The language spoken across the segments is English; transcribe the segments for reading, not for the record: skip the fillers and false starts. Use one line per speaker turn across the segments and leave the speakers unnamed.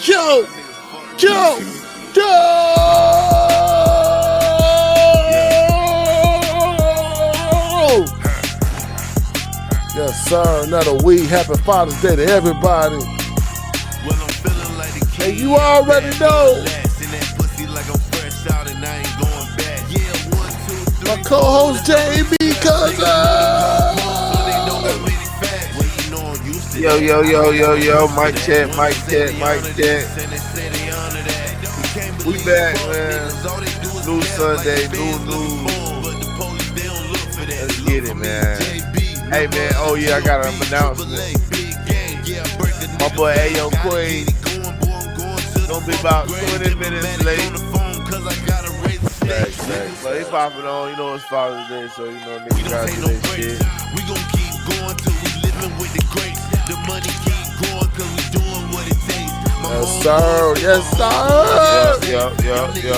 Yo! Yo! Yo! Yes, sir. Another week. Happy Father's Day to everybody. Hey, you already know. My co-host JB Cousin.
Yo, mic check. We back, man. New Sunday, new news. Let's get it, man. Hey, man, oh yeah, I got an announcement. My boy Ayo Queen gonna be about 20 minutes late. But he popping on, you know it's Father's Day, so you know niggas gotta do that shit.
We gon' keep going till we living with the greats. The money keep growing cause we doing what it takes.
Yes, sir. Yes, sir.
Yo.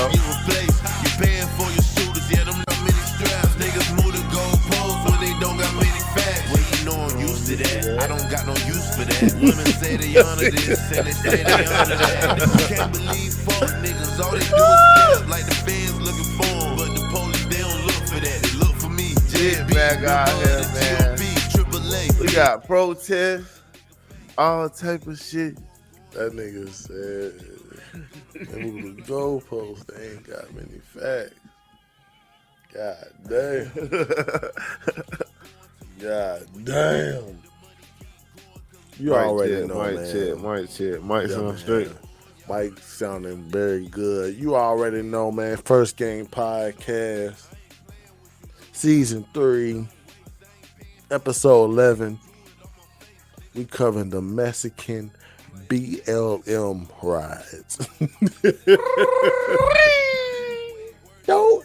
You paying for your shooters, yeah, them not many straps. Niggas move the goalposts when they don't got many facts. Well, you know I'm used to that. I don't got no use for that. Women say they honor this, and they say they honor that. Can't believe fuck niggas, all they do is cap like the fans looking for them. But the police, they don't look for that. They look for me.
Shit back out here, man. We got protests, all type of shit.
That nigga said, move the goalpost, they ain't got many facts. God damn. God damn. You already know, man.
Mike sound straight.
Mike sounding very good. You already know, man. First Game Podcast, Season 3, Episode 11. We covering the Mexican BLM Riots. No,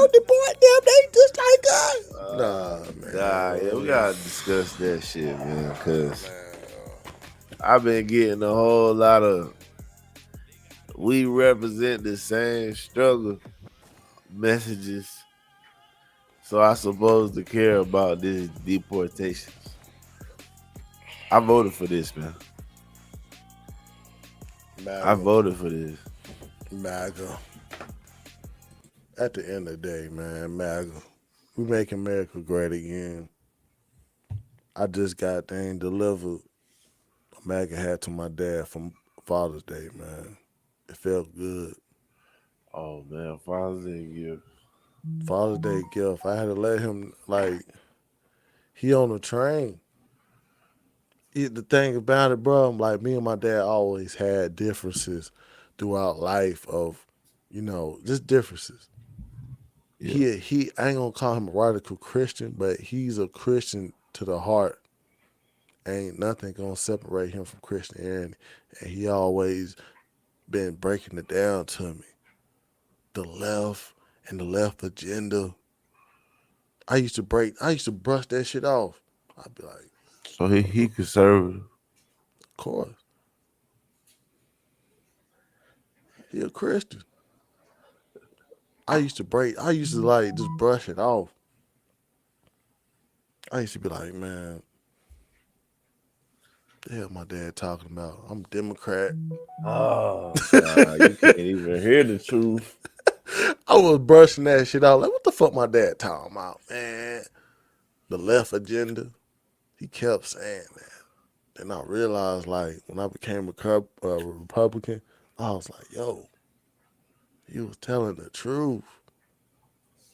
deport them. They just like us. Nah, man.
Yeah, we gotta discuss that shit, man, because I've been getting a whole lot of we represent the same struggle messages, so I supposed to care about this deportations. I voted for this, man. I voted for this.
MAGA. At the end of the day, man, MAGA. We make America great again. I just got thing delivered a MAGA hat to my dad from Father's Day, man. It felt good.
Oh, man, Father's Day gift.
Father's Day gift. I had to let him, he on the train. The thing about it, bro, me and my dad always had differences throughout life of, just differences. Yeah. He I ain't gonna call him a radical Christian, but he's a Christian to the heart. Ain't nothing gonna separate him from Christianity. And he always been breaking it down to me. The left and the left agenda. I used to brush that shit off. I'd be like,
so he conservative.
Of course. He a Christian. I used to just brush it off. I used to be like, man, the hell my dad talking about? I'm Democrat.
Oh, God, you can't even hear the truth.
I was brushing that shit out. Like, what the fuck my dad talking about, man? The left agenda. He kept saying that. Then I realized, when I became a Republican, I was like, yo, he was telling the truth.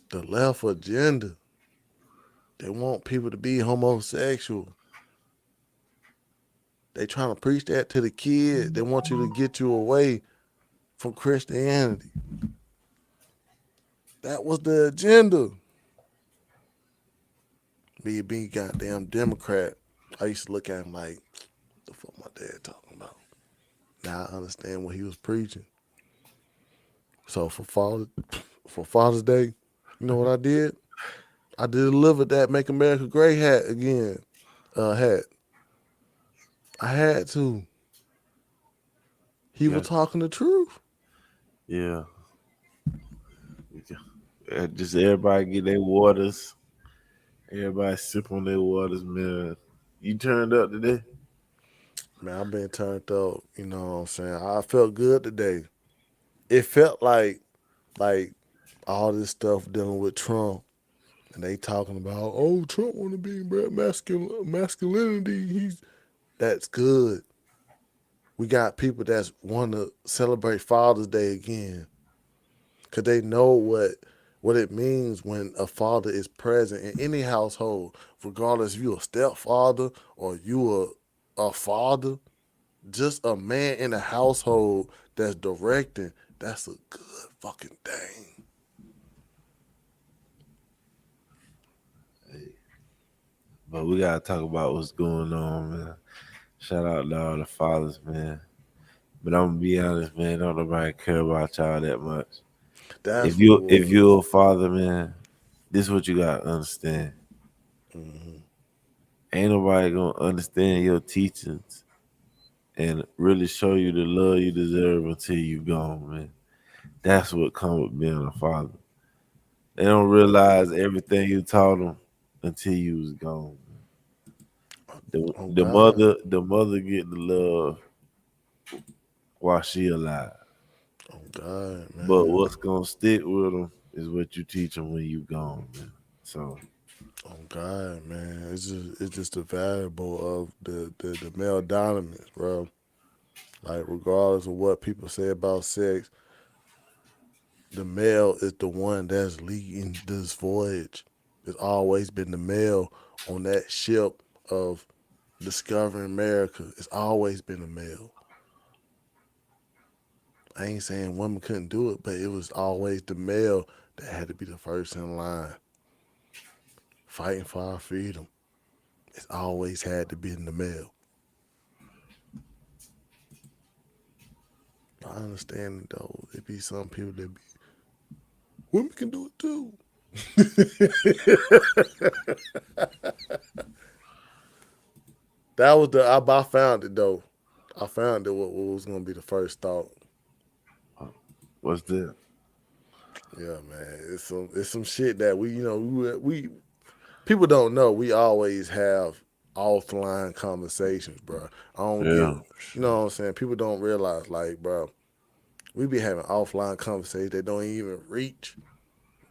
The left agenda. They want people to be homosexual. They trying to preach that to the kids. They want you to get you away from Christianity. That was the agenda. Me being goddamn Democrat, I used to look at him like, what the fuck my dad talking about? Now I understand what he was preaching. So for Father's Day, you know what I did? I delivered that Make America Great hat again. Hat. I had to. He was talking the truth.
Yeah. Just everybody get their waters. Everybody sip on their waters, man. You turned up today?
Man, I've been turned up. You know what I'm saying? I felt good today. It felt like all this stuff dealing with Trump, and they talking about, oh, Trump want to be masculinity. That's good. We got people that's want to celebrate Father's Day again, cause they know what it means when a father is present in any household, regardless if you a stepfather or you a father. Just a man in a household that's directing. That's a good fucking thing.
But we gotta talk about what's going on, man. Shout out to all the fathers, man. But I'm gonna be honest, man. Don't nobody care about y'all that much.
That's what it
If
was.
you're a father, man, this is what you gotta understand.
Hmm.
Ain't nobody gonna understand your teachings and really show you the love you deserve until you gone, man. That's what comes with being a father. They don't realize everything you taught them until you was gone.
Oh God.
The mother get the love while she alive.
Oh God,
But
man.
what's gonna stick with them is what you teach them when you gone, man. So
Oh God, man. It's just the variable of the male dominance, bro. Like regardless of what people say about sex, the male is the one that's leading this voyage. It's always been the male on that ship of discovering America. It's always been the male. I ain't saying women couldn't do it, but it was always the male that had to be the first in line, fighting for our freedom. It's always had to be in the male. I understand it though. There be some people that be women can do it too. That was I found it though. I found it what was gonna be the first thought.
what's that?
Yeah, man. It's some shit that we people don't know. We always have offline conversations, bro. I don't get,
Yeah,
you know what I'm saying. People don't realize, like, bro, we be having offline conversations that don't even reach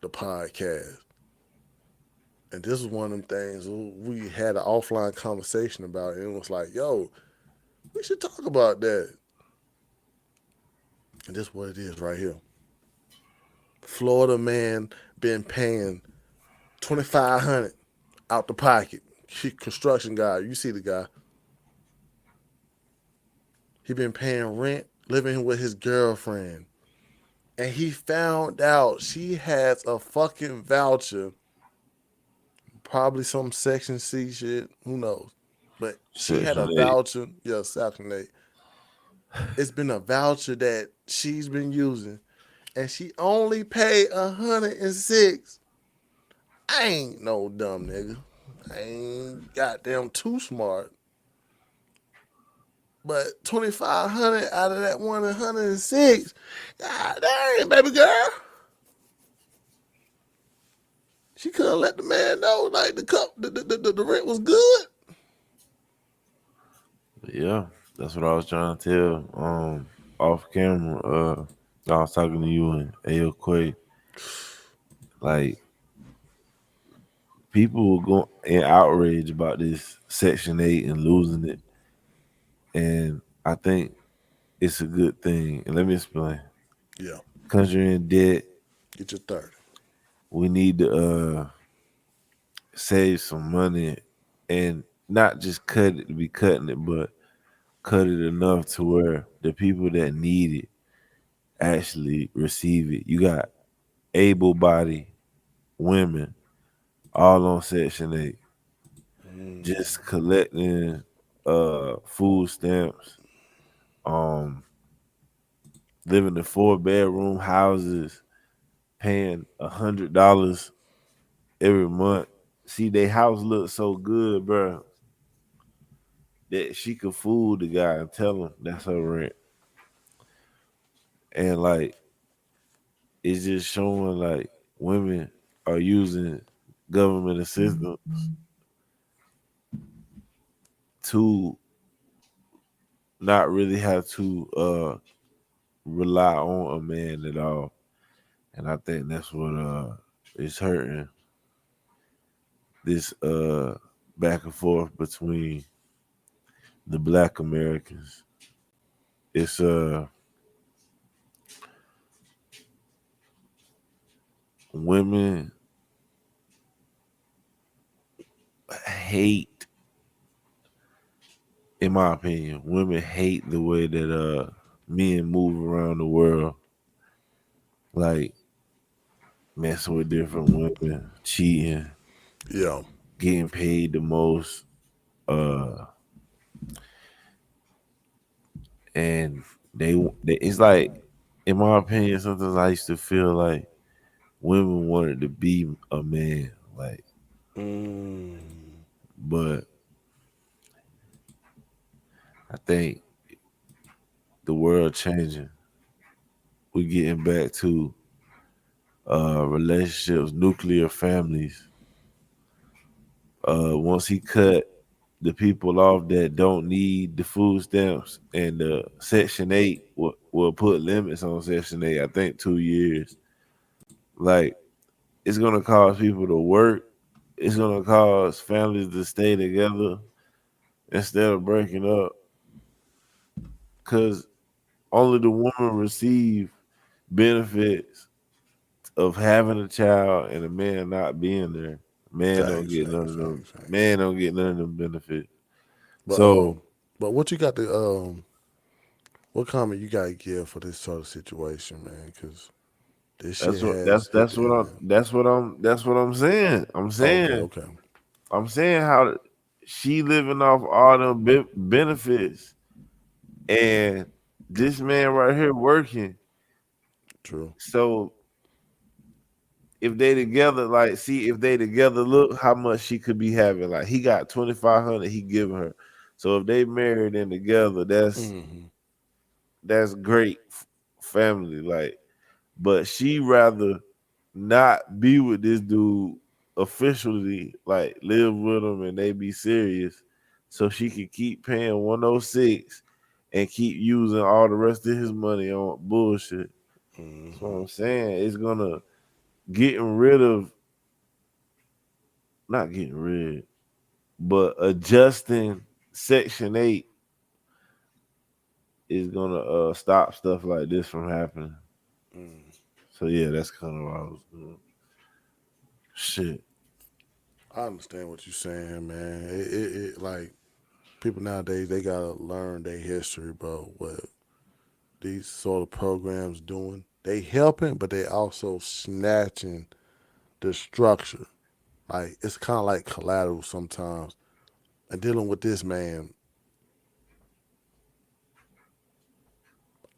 the podcast. And this is one of them things we had an offline conversation about, and it was like, yo, we should talk about that. And this is what it is right here. Florida man been paying 2,500 out the pocket. Construction guy, you see the guy. He been paying rent, living with his girlfriend, and he found out she has a fucking voucher, probably some Section C shit. Who knows? But she had
Section
a
8.
voucher. Yeah, Section 8. It's been a voucher that she's been using, and she only paid 106. I ain't no dumb nigga. I ain't goddamn too smart. But 2,500 out of that 106, god dang, baby girl. She could have let the man know like the rent was good.
Yeah, that's what I was trying to tell. Off camera, I was talking to you and Ayo Quay. Like people were going in outrage about this Section 8 and losing it, and I think it's a good thing. And let me explain.
Yeah,
Country in debt,
get your 30.
we need to save some money and not just cut it to be cutting it, but cut it enough to where the people that need it actually receive it. You got able bodied women all on Section 8 just collecting food stamps, um, living in 4-bedroom houses, paying $100 every month. See, their house looks so good, bro, that she could fool the guy and tell him that's her rent. And like it's just showing like women are using government assistance to not really have to rely on a man at all. And I think that's what is hurting this back and forth between the black Americans. It's women hate, in my opinion, women hate the way that men move around the world, like messing with different women, cheating,
Yeah.
getting paid the most, uh, and they it's like, in my opinion, sometimes I used to feel like women wanted to be a man, like,
Mm,
but I think the world changing. We getting back to relationships, nuclear families. Once he cut the people off that don't need the food stamps, and Section 8 will put limits on Section 8, I think 2 years. Like, it's going to cause people to work. It's going to cause families to stay together instead of breaking up, because only the woman receive benefits of having a child and a man not being there. Man don't
facts,
get none
facts,
of them.
facts, facts.
Man don't get none of them benefits.
But
So
but what you got to what comment you got to give for this sort of situation, man? Because this shit
that's what
has hit the internet.
that's what I'm saying.
Okay, okay.
I'm saying how she living off all them benefits, and this man right here working.
True.
So if they together, like, see if they together, look how much she could be having. Like, he got 2,500 he giving her. So if they married and together,
Hmm.
that's great family. Like, but she rather not be with this dude officially, like live with him and they be serious, so she can keep paying 106 and keep using all the rest of his money on bullshit. That's what
Hmm.
I'm saying. It's gonna getting rid of, not getting rid, but adjusting Section 8 is gonna stop stuff like this from happening.
Mm.
So yeah, that's kind of what I was doing. Shit.
I understand what you're saying, man. It like people nowadays they gotta learn their history, bro. What these sort of programs doing? They helping, but they also snatching the structure. Like it's kind of like collateral sometimes. And dealing with this man,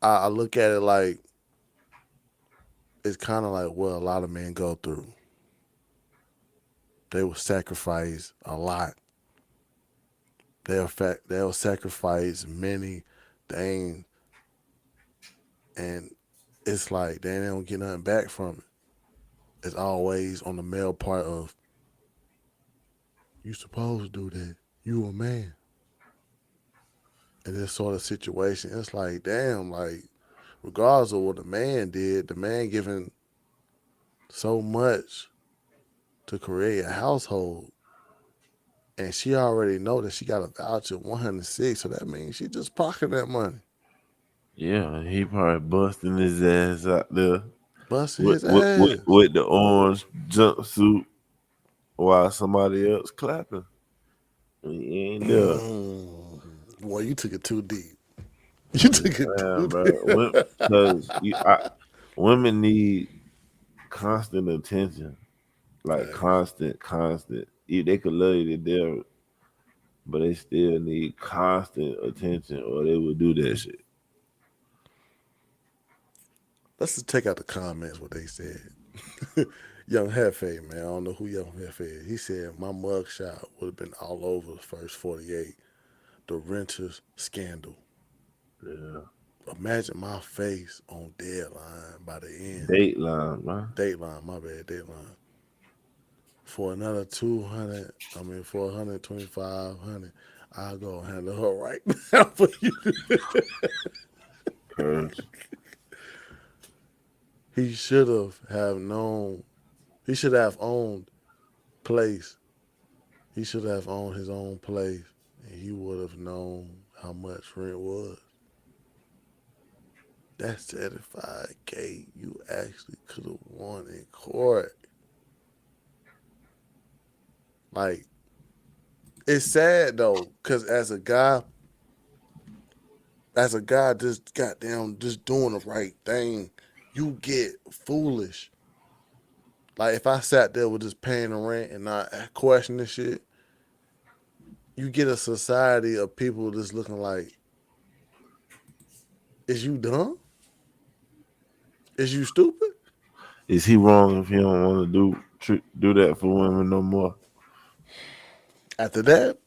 I look at it like it's kind of like what a lot of men go through. They will sacrifice a lot. They'll sacrifice many things, and it's like they don't get nothing back from it. It's always on the male part of you supposed to do that. You a man. In this sort of situation, it's like damn, like regardless of what the man did, the man giving so much to create a household, and she already know that she got a voucher 106, so that means she just pocketing that money,
Yeah, he probably busting his ass out there
busting
with
his ass.
with the orange jumpsuit while somebody else clapping. He ain't there.
Mm. Boy, you took it too deep. You
I'm just
took it too
saying,
deep.
bro. Because women need constant attention, like
Facts.
constant. They could love you to death, but they still need constant attention, or they would do that shit.
Let's just take out the comments what they said. Young Hefe, man. I don't know who Young Hefe is. He said my mugshot would have been all over the first 48. The renters scandal.
Yeah,
Imagine my face on deadline by the end.
Dateline, man.
Dateline, my bad, Dateline. For another 200, I mean for 125, 100. I'll go handle her right now for you.
Cause
He should have known. He should have owned place. He should have owned his own place, and he would have known how much rent was. That's 75K you actually could have won in court. Like, it's sad though, cause as a guy just goddamn just doing the right thing, you get foolish. Like if I sat there with just paying the rent and not questioning shit, you get a society of people just looking like, is you dumb? Is you stupid?
is he wrong if he don't want to do that for women no more?
After that,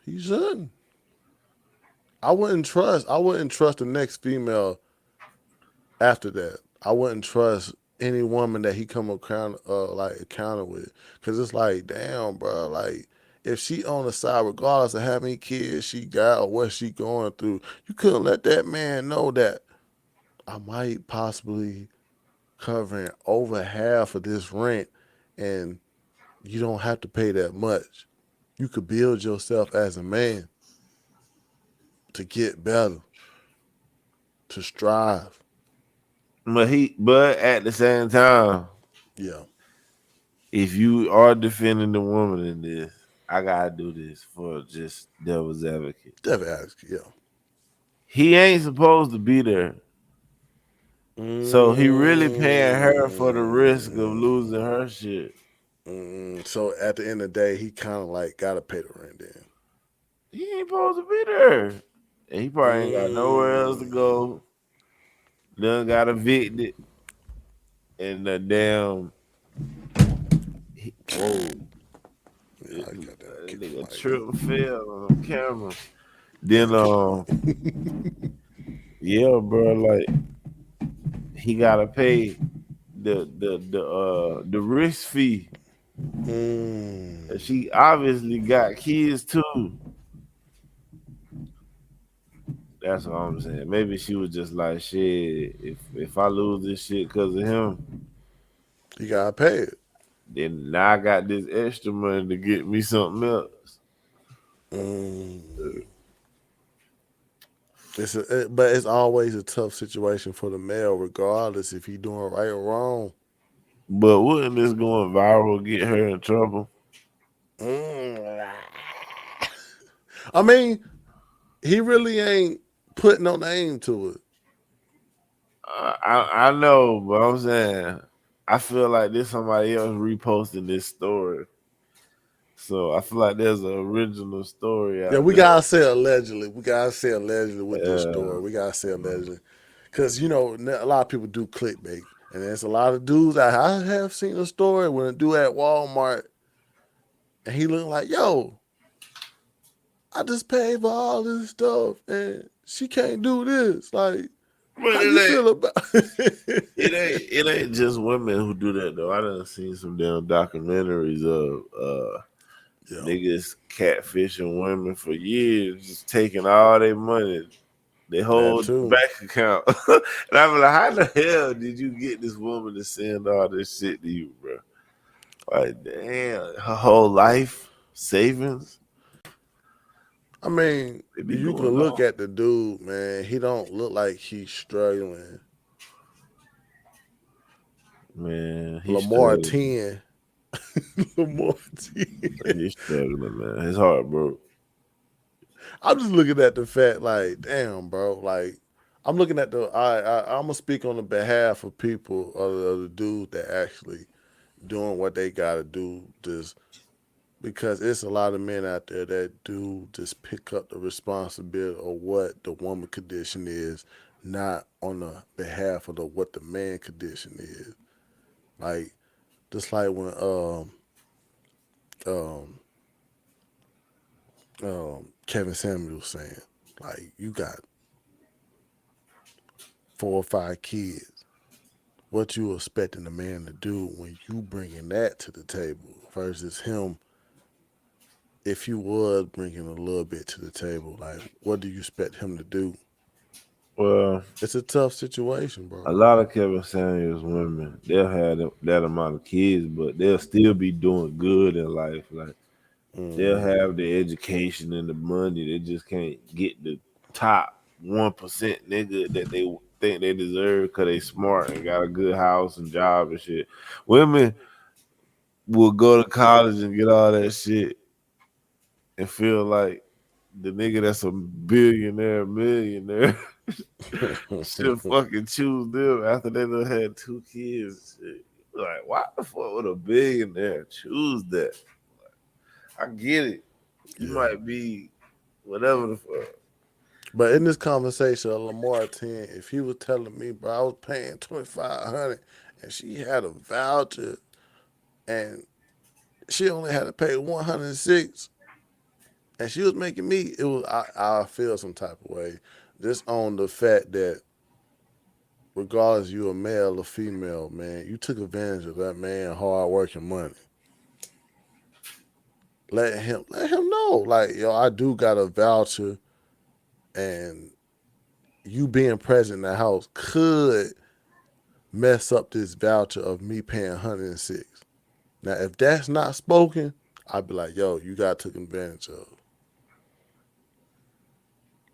he shouldn't. I wouldn't trust the next female after that. I wouldn't trust any woman that he come encounter with, cause it's like, damn, bro, like if she on the side, regardless of how many kids she got or what she going through, you couldn't let that man know that I might possibly covering over half of this rent, and you don't have to pay that much. You could build yourself as a man to get better, to strive.
But at the same time,
Yeah,
if you are defending the woman in this, I gotta do this for just devil's advocate.
definitely ask. Yeah.
He ain't supposed to be there. So he really paying her for the risk of losing
Mm,
her shit.
so at the end of the day, he kind of like gotta pay the rent then.
He ain't supposed to be there. And he probably ain't got nowhere else to
Mm,
go. Done got evicted. And the damn whoa.
yeah, I got that
That
kick the
nigga
mic.
trip fell on camera. Then
Gotta kick the
yeah, bro, like he gotta pay the risk fee. And
mm,
she obviously got kids too. That's what I'm saying. Maybe she was just like, shit. If I lose this shit because of him,
you gotta pay it.
then now I got this extra money to get me something else.
Mm. But it's always a tough situation for the male, regardless if he doing right or wrong.
But wouldn't this going viral get her in trouble?
Mm. I mean, he really ain't putting no name to it.
I know, but I'm saying I feel like there's somebody else reposting this story. So I feel like there's an original story
Yeah,
out
we
there.
gotta say allegedly. We gotta say allegedly with this
Yeah.
story. We gotta say allegedly, because a lot of people do clickbait, and there's a lot of dudes I have seen a story when a dude at Walmart, and he looked like, yo, I just paid for all this stuff, and she can't do this. Like,
But
how you feel about
it
it?
ain't just women who do that though. I done seen some damn documentaries of
Yeah,
niggas catfishing women for years, just taking all their money, their
that
whole
too.
bank account. And I'm like, how the hell did you get this woman to send all this shit to you, bro? Like, damn, her whole life savings,
I mean,
they be
you can
going
look
off.
at the dude, man. He don't look like he's struggling.
Man, he's
Lamar
struggling.
10. Lamar 10.
He's struggling, man. His heart broke.
I'm just looking at the fact, like, damn, bro. Like, I'm looking at I'm gonna speak on the behalf of people, of the dudes that actually doing what they gotta do, just because it's a lot of men out there that do just pick up the responsibility of what the woman condition is, not on the behalf of what the man condition is. Like, just like when um Kevin Samuels saying, like, you got 4 or 5 kids. What you expecting a man to do when you bringing that to the table versus him if you was bringing a little bit to the table, like what do you expect him to do?
Well,
It's a tough situation,
a
bro.
lot of Kevin Samuels women, they'll have that amount of kids, but they'll still be doing good in life. Like they'll
Hmm.
have the education and the money. They just can't get the top 1% nigga that they think they deserve because they smart and got a good house and job and shit. Women will go to college and get all that shit and feel like the nigga that's a billionaire, millionaire should fucking choose them after they done had 2 kids. Shit. Like, why the fuck would a billionaire choose that? I get it. You
Yeah.
might be whatever the fuck.
But in this conversation, Lamar 10, if he was telling me, bro, I was paying 2,500 and she had a voucher and she only had to pay 106 and she was making me, it was I feel some type of way just on the fact that regardless you a male or female, man, you took advantage of that man hard working money. Let him know, like, yo, I do got a voucher, and you being present in the house could mess up this voucher of me paying 106. Now, if that's not spoken, I'd be like, yo, you got took advantage of.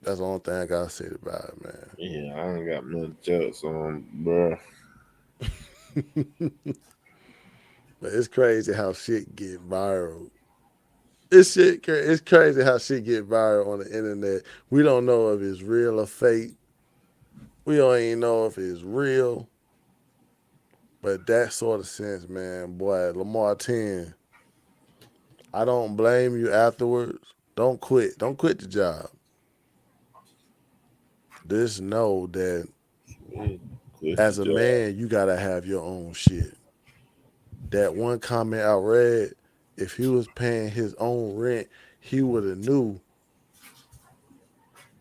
That's the only thing I gotta say about it,
Yeah, I ain't got much else on, bro.
man. But it's crazy how shit get viral. It's crazy how shit get viral on the internet. We don't know if it's real or fake. We don't even know if it's real. But that sort of sense, man, boy, Lamar 10, I don't blame you afterwards. Don't quit. Don't quit the job. Just know that
Yeah, quit the
as a
job.
man, you gotta have your own shit. That one comment I read, if he was paying his own rent, he would have knew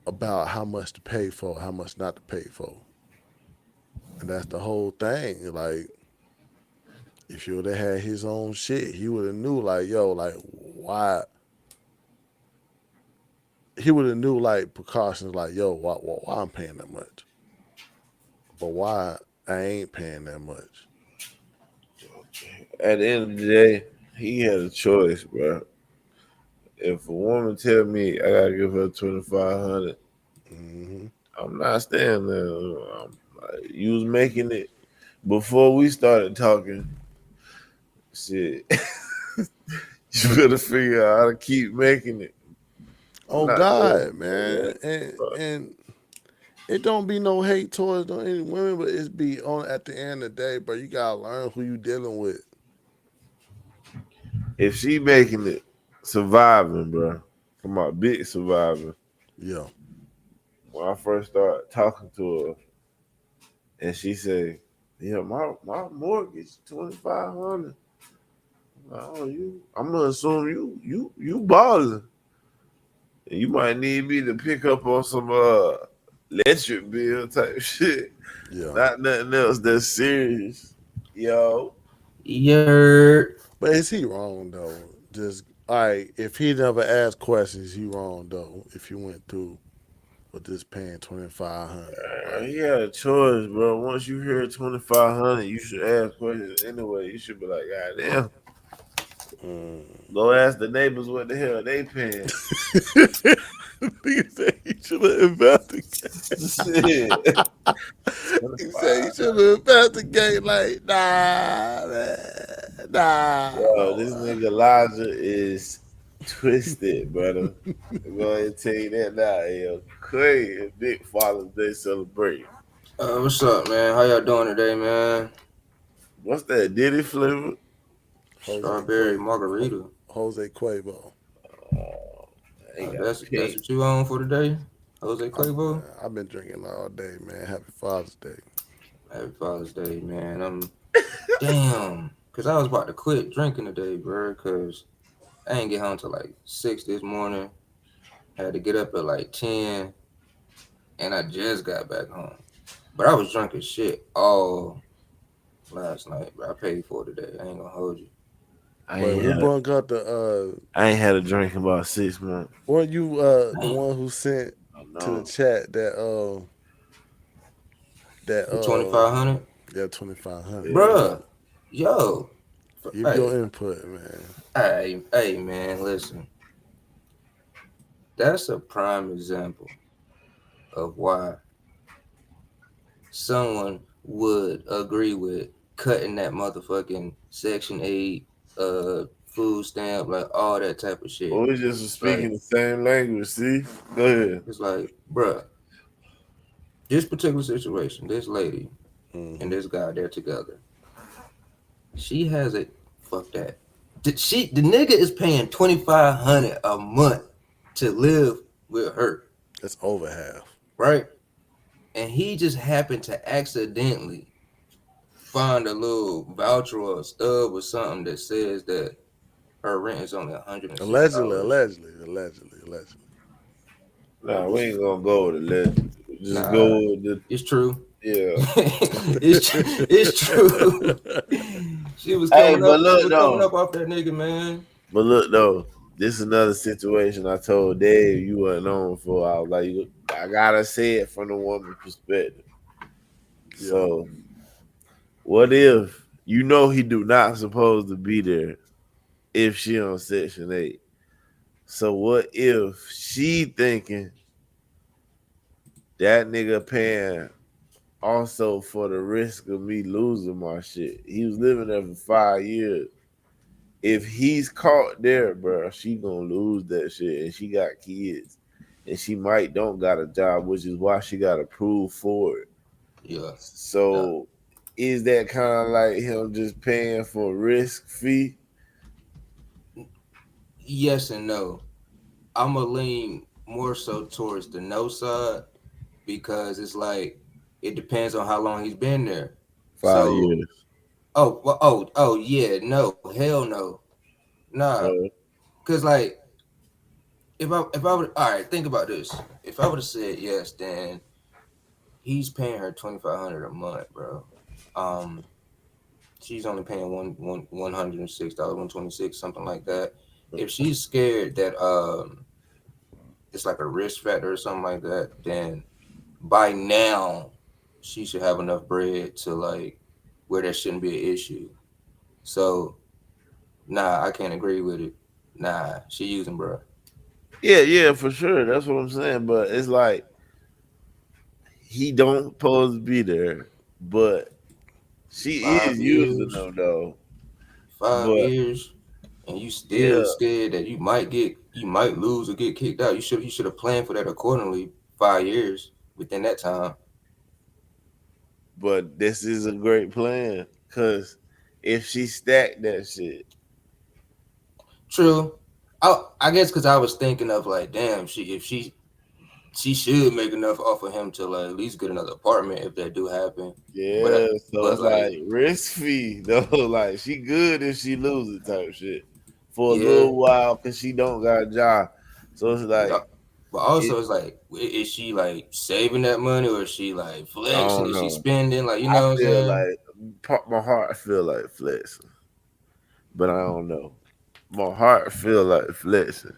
about how much to pay for, how much not to pay for. And that's the whole thing. Like, if you would have had his own shit, he would have knew like, yo, like why he would have knew like precautions like, yo, why I'm paying that much? But why I ain't paying that much?
At the end of the day, he had a choice, bro. If a woman tell me I gotta give her 2,500,
Hmm.
I'm not staying there. You was making it before we started talking. Shit, you better figure out how to keep making it. I'm
Oh
not doing
God,
it.
man. And it don't be no hate towards any women, but it's be on at the end of the day, but you gotta learn who you dealing with.
If she making it, surviving, bro. Come on, big surviving.
Yeah.
When I first started talking to her, and she said, "Yeah, my mortgage 2,500." Oh, you? I'm gonna assume you balling. You might need me to pick up on some electric bill type shit.
Yeah.
Not nothing else that's serious. Yo.
Yer.
But is he wrong though? Just all right, if he never asked questions, he wrong though. If he went through with this paying 2,500. Like,
He had a choice, bro. Once you hear 2,500, you should ask questions anyway. You should be like, God damn.
mm.
Go ask the neighbors what the hell they paying.
Nigga said he should have investigated.
Shit.
He said he
25.
should have investigated. Like, nah, man,
Yo, this
nah.
nigga Elijah is twisted, brother. I'm going to tell you that now. Yo, crazy big Father's Day celebration.
What's up, man? How y'all doing today, man?
What's that? Diddy flavor?
Jose
Strawberry
Quavo.
margarita.
Jose Quavo.
Oh, I ain't got
That's
pink.
what you on for today, Jose Quavo.
I've been drinking all day, man. Happy Father's Day.
Happy Father's Day, man. I'm damn, cause I was about to quit drinking today, bro. Cause I ain't get home till like 6 this morning. Had to get up at like 10, and I just got back home. But I was drunk as shit all last night, bro. I paid for it today. I ain't gonna hold you.
I
But
ain't
we
had a,
brung up
I ain't had a drink in about 6 months.
weren't you the
Man,
one who sent
Oh
to the
no.
chat that
the 2500,
yeah 2500.
Yeah.
bruh. Yo,
Give
hey,
your input, man.
hey, man, listen. That's a prime example of why someone would agree with cutting that motherfucking Section 8 food stamp, like all that type of shit.
Well, we just was
It's
speaking
like
the same language. See, go ahead.
it's like, bruh, this particular situation, this lady and
Hmm.
this guy, they're together. She has a fuck that. The nigga is paying 2,500 a month to live with her,
That's over half.
right? And he just happened to accidentally find a little voucher or a stub or something that says that her rent is only
Allegedly,
$106.
allegedly, allegedly, allegedly.
Nah, we ain't gonna go with the legend. Just
Nah,
go with the
it's true.
yeah.
It's true. She was
Hey,
coming
but
up. She
look
was coming
though,
up off that nigga, man.
this is another situation. I told Dave you weren't on for. I was like, I gotta say it from the woman perspective.
Yeah.
So, what if you know he do not supposed to be there if she on Section 8? So what if she thinking that nigga paying also for the risk of me losing my shit? He was living there for 5 years. If he's caught there, bro, she gonna lose that shit, and she got kids, and she might don't got a job, which is why she got to prove for it.
Yeah, yeah.
So, is that kind of like him just paying for a risk fee?
Yes and no. I'm gonna lean more so towards the no side because it's like it depends on how long he's been there.
5 years.
So, yeah, no, hell no, nah.
Uh,
Cause like if I would, all right, think about this. If I would have said yes, then he's paying her 2,500 a month, bro. Um, she's only paying $106, 126, something like that. If she's scared that it's like a risk factor or something like that, then by now she should have enough bread to like where that shouldn't be an issue. So nah, I can't agree with it. Nah, she using bro.
yeah, yeah, for sure. That's what I'm saying. But it's like he don't supposed to be there, but she is
Five
using
years,
them though.
5
But
years, and you
yeah,
still scared that you might lose or get kicked out. You should have planned for that accordingly. 5 years within that time.
but this is a great plan because if she stacked that shit,
True. I guess because I was thinking of like, damn, she should make enough off of him to like at least get another apartment if that do happen.
yeah.
But
So
but
it's
like,
like risk fee though. Like she good if she loses type shit for a
yeah,
little while because she don't got a job. So it's
but
like
but
it.
also it's like, is she like saving that money or is she like
I
flexing?
don't
Is she
know.
spending? Like, you
I
know what I'm
feel
saying?
like my heart feel like flexing, but I don't know. My heart feel like flexing.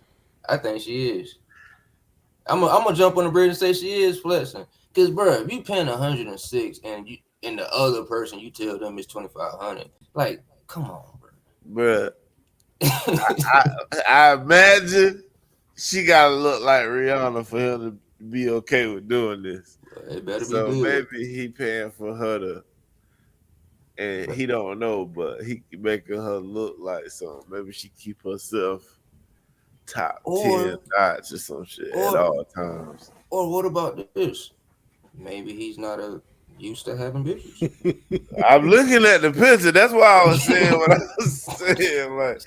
I think she is. I'm gonna jump on the bridge and say she is flexing. Cause bro, if you paying 106 and the other person you tell them it's 2,500, like, come on, bro.
Bruh, I imagine she gotta look like Rihanna for him to be okay with doing this.
It better be
So
good.
maybe he paying for her to, and
But
he don't know, but he making her look like something. Maybe she keep herself top 10
or
notch or some shit at
or
all times.
or what about this? Maybe he's not used to having bitches.
I'm looking at the picture. That's why I was saying what I was saying. Like,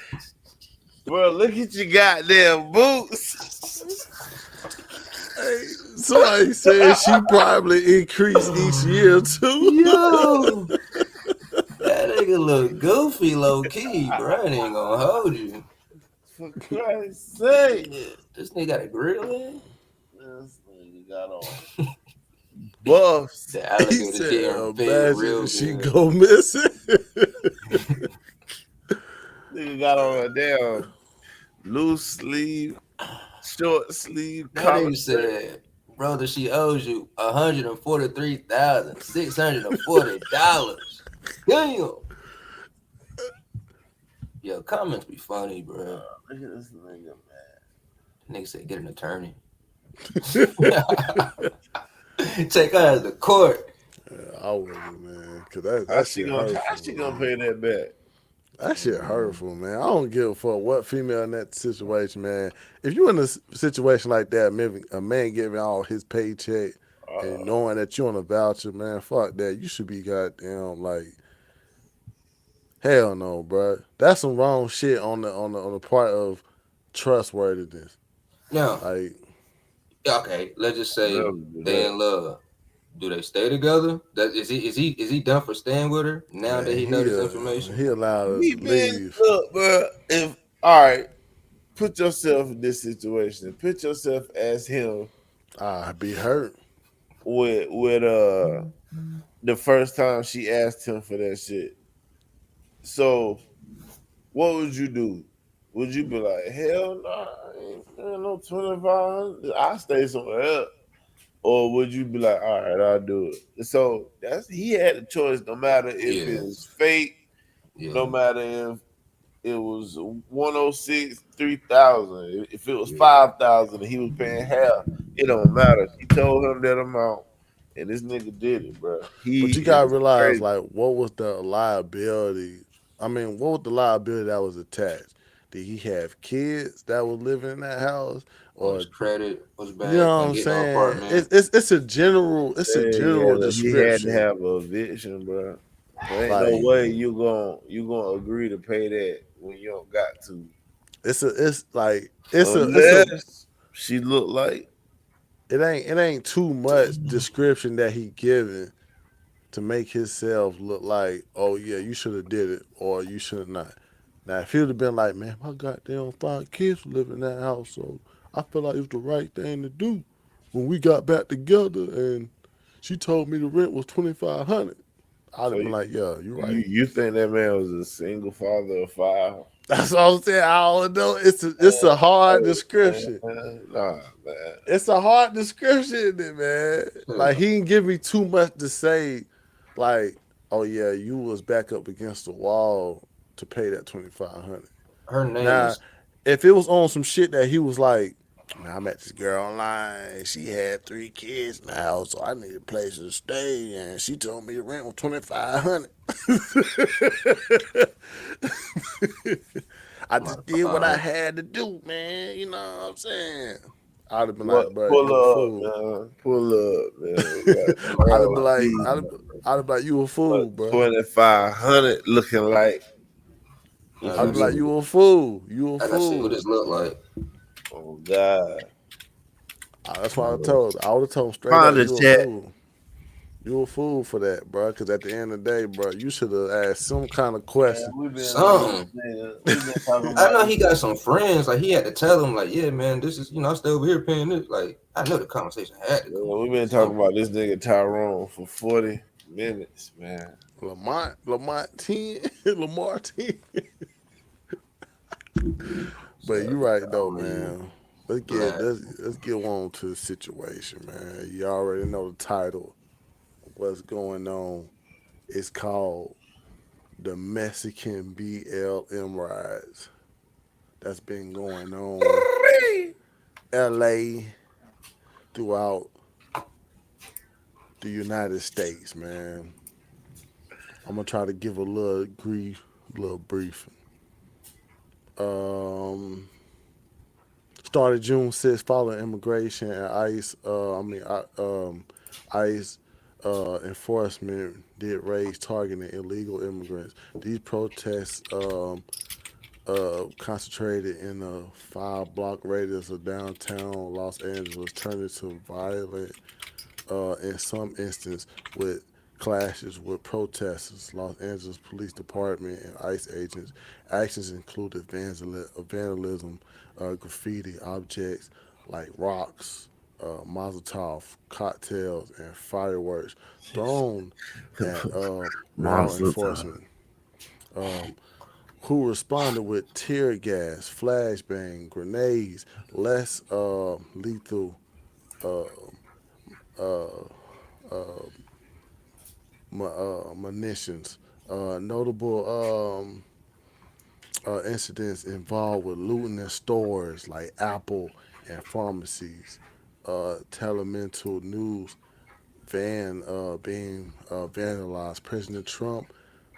bro, look at your goddamn boots.
Hey, somebody said she probably increased each year too.
Yo, that nigga look goofy, low key, bro. I ain't gonna hold you.
For Christ's sake.
This nigga got a grill in.
This nigga got on buffs.
The
He
alligators
said,
getting fed
imagine
real
if she
good.
go missing.
Nigga got on a damn loose sleeve, short sleeve
That
collar
nigga
shirt.
said, brother, she owes you $143,640. Damn. Yo, comments be funny, bro.
Look at this nigga,
Nigga said, get an attorney. Take her to court.
I wouldn't, man, cause that shit
How
hurtful,
she gonna
man.
pay that back?
That shit hurtful, man. I don't give a fuck what female in that situation, man. If you in a situation like that, maybe a man giving all his paycheck and
Uh,
knowing that you on a voucher, man, fuck that. You should be goddamn like, hell no, bro. That's some wrong shit on the part of trustworthiness.
Now,
Like,
okay, let's just say
never do
they
that.
in love. Do they stay together? That is he done for staying with her now that
man,
he know this information?
he allowed her
He
to
been
leave.
look, bro. If all right, put yourself in this situation. Put yourself as him
I'd be hurt.
with the first time she asked him for that shit. So what would you do? Would you be like, hell no, I ain't paying no 2,500? I stay somewhere else. Or would you be like, all right, I'll do it? So that's he had a choice, no matter if
Yeah,
it's fake, no
yeah,
matter if it was 106, 3,000. If it was
yeah.
5,000 and he was paying half, it don't matter. She told him that amount, and this nigga did it, bro.
But
He
you gotta
is
realize,
crazy.
like, what was the liability? I mean, what was the liability that was attached? Did he have kids that was living in that house,
Or his
or
credit was
you
bad,
know what
couldn't
I'm
get no
saying?
apartment.
It's a general
He had to
description.
have a eviction, bro. There ain't no
Like
way you gonna agree to pay that when you don't got to,
it's a
unless she look like.
it ain't too much description that he given to make himself look like, oh yeah, you should have did it or you should have not. Now if he would have been like, man, my goddamn 5 kids live in that house, so I feel like it was the right thing to do. When we got back together and she told me the rent was 2,500, I'd
So
have been like, yeah, you're right.
you think that man was a single father of five?
That's what I'm saying. I don't know. It's a hard description.
Nah, man.
It's a hard description, man. Like he didn't give me too much to say. Like, oh yeah, you was back up against the wall to pay that 2,500.
Her name
Now,
is
if it was on some shit that he was like, man, I met this girl online. She had 3 kids now, so I need a place to stay, and she told me the rent was 2,500. I just did what I
motherfucker.
had to do, man. You know what I'm saying? I'd have been
What?
like, bro,
Pull
you a
up,
fool.
man. Pull up, man. We got
I'd
Carl
have been like,
G.
I'd have been like, you a
What?
fool, bro.
2,500 looking like. You
Now,
I'd
feel
be
let me
like,
me?
you a fool. You a
I gotta see what
fool.
this look like.
Oh God.
That's what I told. I would have told him straight
Find
up,
the
you a
chat.
fool. You a fool for that, bro. Because at the end of the day, bro, you should have asked some kind of
Man,
question.
Something.
we been talking
I
about
know
this.
he got some friends. Like he had to tell them, like, yeah, man, this is I stay over here paying this. Like I know the conversation had to come
Man,
up
we
at
been
some
talking about
point.
this nigga Tyrone for 40 minutes, man.
Lamont 10, Lamar 10. But
So
you right though,
golly,
man. Let's get
man,
let's get on to the situation, man. You already know the title. What's going on? It's called the Mexican BLM Riots. That's been going on LA throughout the United States, man. I'm gonna try to give a little brief. Um, Started June 6th following immigration and ICE enforcement did raids targeting illegal immigrants. These protests concentrated in a 5 block radius of downtown Los Angeles, turned into violent in some instances with clashes with protesters. Los Angeles Police Department and ICE agents. Actions included vandalism, graffiti objects like rocks, Molotov cocktails, and fireworks thrown at law
Monster time.
enforcement. Um, who responded with tear gas, flashbang, grenades, less lethal uh, munitions. Notable incidents involved with looting in stores like Apple and pharmacies. Telemental news van being vandalized. President Trump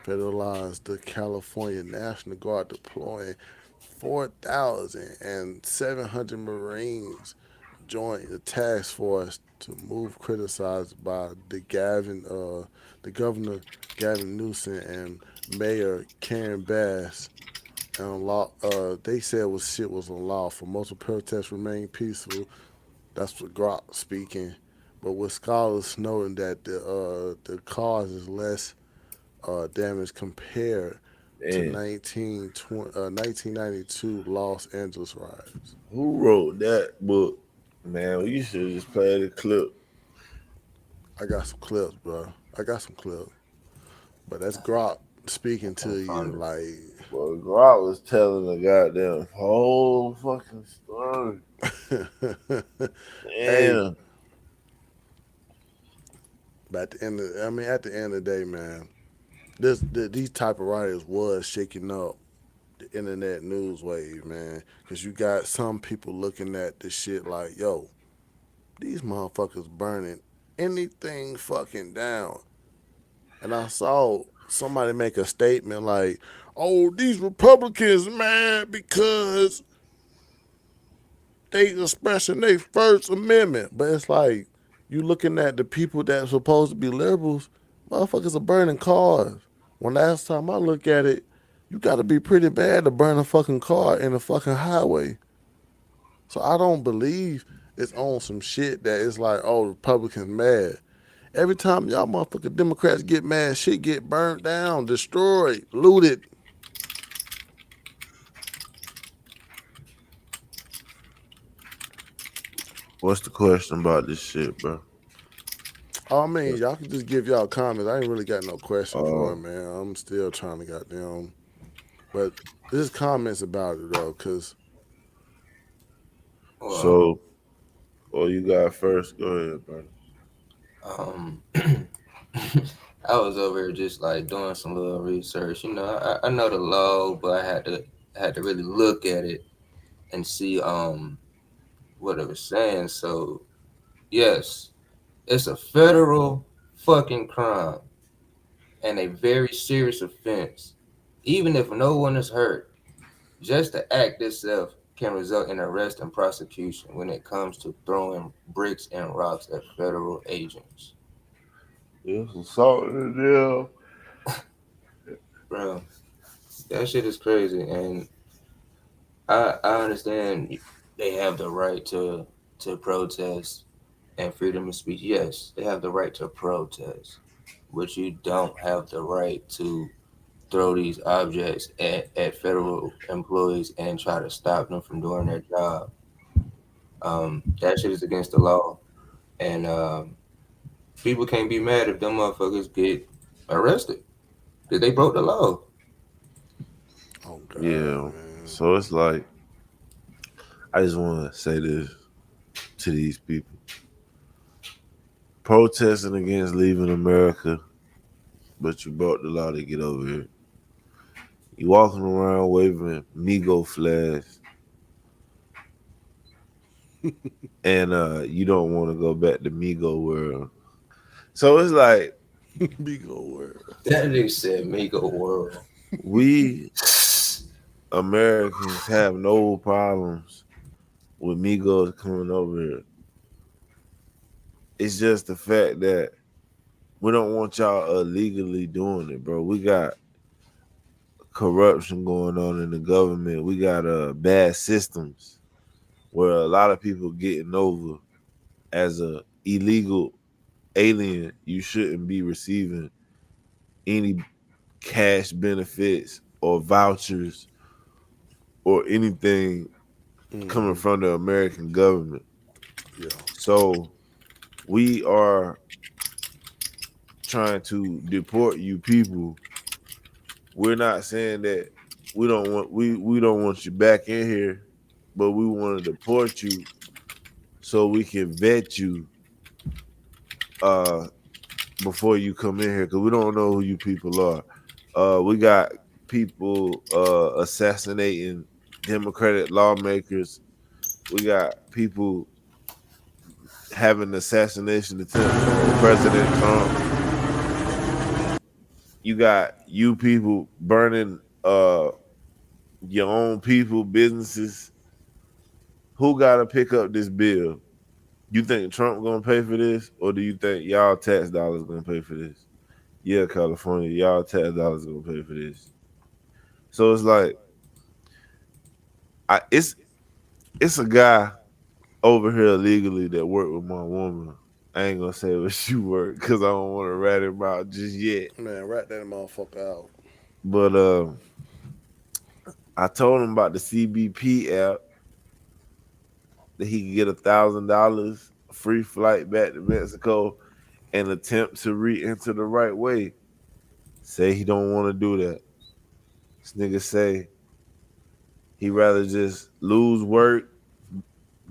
federalized the California National Guard, deploying 4,700 Marines joined the task force to move criticized by the governor Gavin Newsom and Mayor Karen Bass. And they said shit was unlawful. Most protests remain peaceful. That's what Grok speaking. But with scholars noting that the cause is less damage compared to
Man,
1992 Los Angeles riots.
who wrote that book? Man, we should just play the clip.
I got some clips, bro. I got some clips. But that's Grok
I
speaking to
can't
you
find it.
like,
Well, Grok was telling the goddamn whole fucking story.
hey,
Damn.
but at the end of the day, man, these type of writers was shaking up the internet news wave, man. Because you got some people looking at this shit like, yo, these motherfuckers burning anything fucking down. And I saw somebody make a statement like, oh, these Republicans mad because they expressing their First Amendment. But it's like, you looking at the people that's supposed to be liberals, motherfuckers are burning cars. When last time I look at it, you gotta be pretty bad to burn a fucking car in a fucking highway. So I don't believe it's on some shit that it's like, oh, Republicans mad. Every time y'all motherfucking Democrats get mad, shit get burnt down, destroyed, looted.
What's the question about this shit, bro?
I mean, y'all can just give y'all comments. I ain't really got no question for
Uh,
it, man. I'm still trying to goddamn. But there's comments about it though, cause
Well,
so, you got first. Go ahead, bro.
um, I was over here just like doing some little research. You know, I know the law, but I had to really look at it and see what it was saying. So yes, it's a federal fucking crime and a very serious offense. Even if no one is hurt, just the act itself can result in arrest and prosecution when it comes to throwing bricks and rocks at federal agents.
There's some salt in there.
Bro, that shit is crazy. And I understand they have the right to protest and freedom of speech. Yes, they have the right to protest, but you don't have the right to throw these objects at federal employees and try to stop them from doing their job. That shit is against the law, and people can't be mad if them motherfuckers get arrested because they broke the law.
oh god,
Yeah.
man.
So it's like I just want to say this to these people protesting against leaving America, but you broke the law to get over here. You walking around waving Migo flags, and you don't want to go back to Migo world. So it's like
Big old world.
That nigga said make a world.
we Americans have no problems with Migos coming over here. It's just the fact that we don't want y'all illegally doing it, bro. We got corruption going on in the government. We got bad systems where a lot of people getting over as a illegal alien. You shouldn't be receiving any cash benefits or vouchers or anything coming
Mm-hmm.
from the American government.
Yeah.
So we are trying to deport you people. We're not saying that we don't want you back in here, but we want to deport you so we can vet you uh before you come in here because we don't know who you people are. We got people assassinating Democratic lawmakers. We got people having assassination attempts on President Trump. You got you people burning your own people businesses. Who got to pick up this bill? You think Trump gonna pay for this, or do you think y'all tax dollars gonna pay for this? Yeah, California, y'all tax dollars gonna pay for this. So it's like I it's a guy over here illegally that worked with my woman. I ain't gonna say where she worked because I don't want to rat him out just yet.
Man, rat that motherfucker out.
But I told him about the CBP app that he could get $1,000 free flight back to Mexico and attempt to re-enter the right way. Say he don't want to do that. This nigga say he rather just lose work,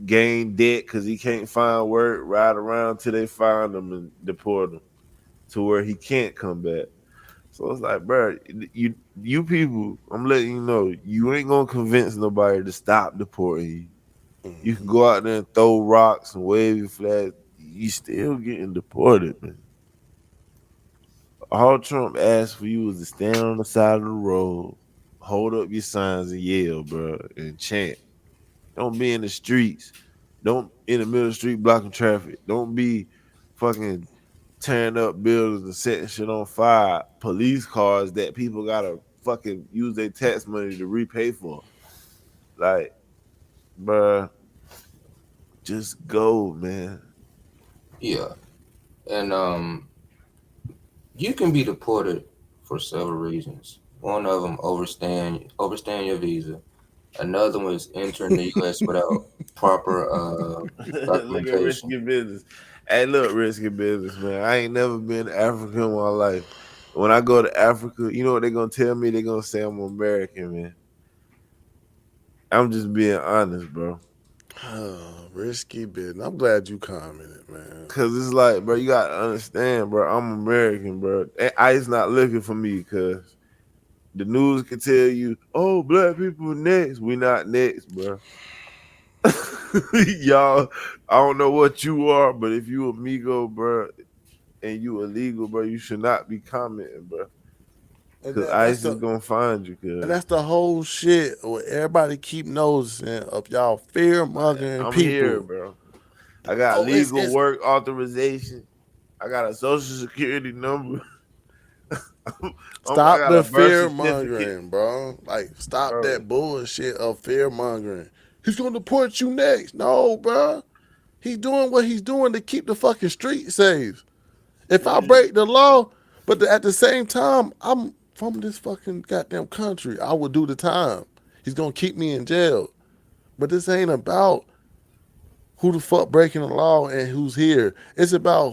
gain debt because he can't find work, ride around till they find him and deport him to where he can't come back. So it's like, bro, you people, I'm letting you know, you ain't gonna convince nobody to stop deporting you. You can go out there and throw rocks and wave your flags. You still getting deported, man. All Trump asked for you was to stand on the side of the road, hold up your signs and yell, bro, and chant. Don't be in the streets. Don't in the middle of the street blocking traffic. Don't be fucking tearing up buildings and setting shit on fire. Police cars that people gotta fucking use their tax money to repay for. Like, bruh, just go, man.
Yeah, and you can be deported for several reasons. One of them overstaying your visa. Another one is entering the U.S. without proper
Look at
documentation.
risky business. Hey, look, risky business, man. I ain't never been to Africa in my life. When I go to Africa, you know what they're gonna tell me? They're gonna say I'm American, man. I'm just being honest, bro.
Risky business. I'm glad you commented, man.
Cause it's like, bro, you gotta understand, bro. I'm American, bro. And ICE not looking for me, cause the news can tell you, oh, black people next. We not next, bro. Y'all, I don't know what you are, but if you amigo, bro, and you illegal, bro, you should not be commenting, bro.
And
Cause
that, that's
ICE is
the
gonna find you,
and
cuz.
that's the whole shit. What everybody keep noticing of y'all fear mongering
I'm here,
people.
bro. I got
Oh,
legal work authorization. I got a social security number. I
stop
got
the
a birth
fear
certificate,
mongering, bro. Like stop
bro.
that bullshit of fear mongering. He's gonna deport you next. No, bro. He's doing what he's doing to keep the fucking street safe. If I
Yeah,
break the law, but at the same time, I'm from this fucking goddamn country, I will do the time. He's gonna keep me in jail. But this ain't about who the fuck breaking the law and who's here. It's about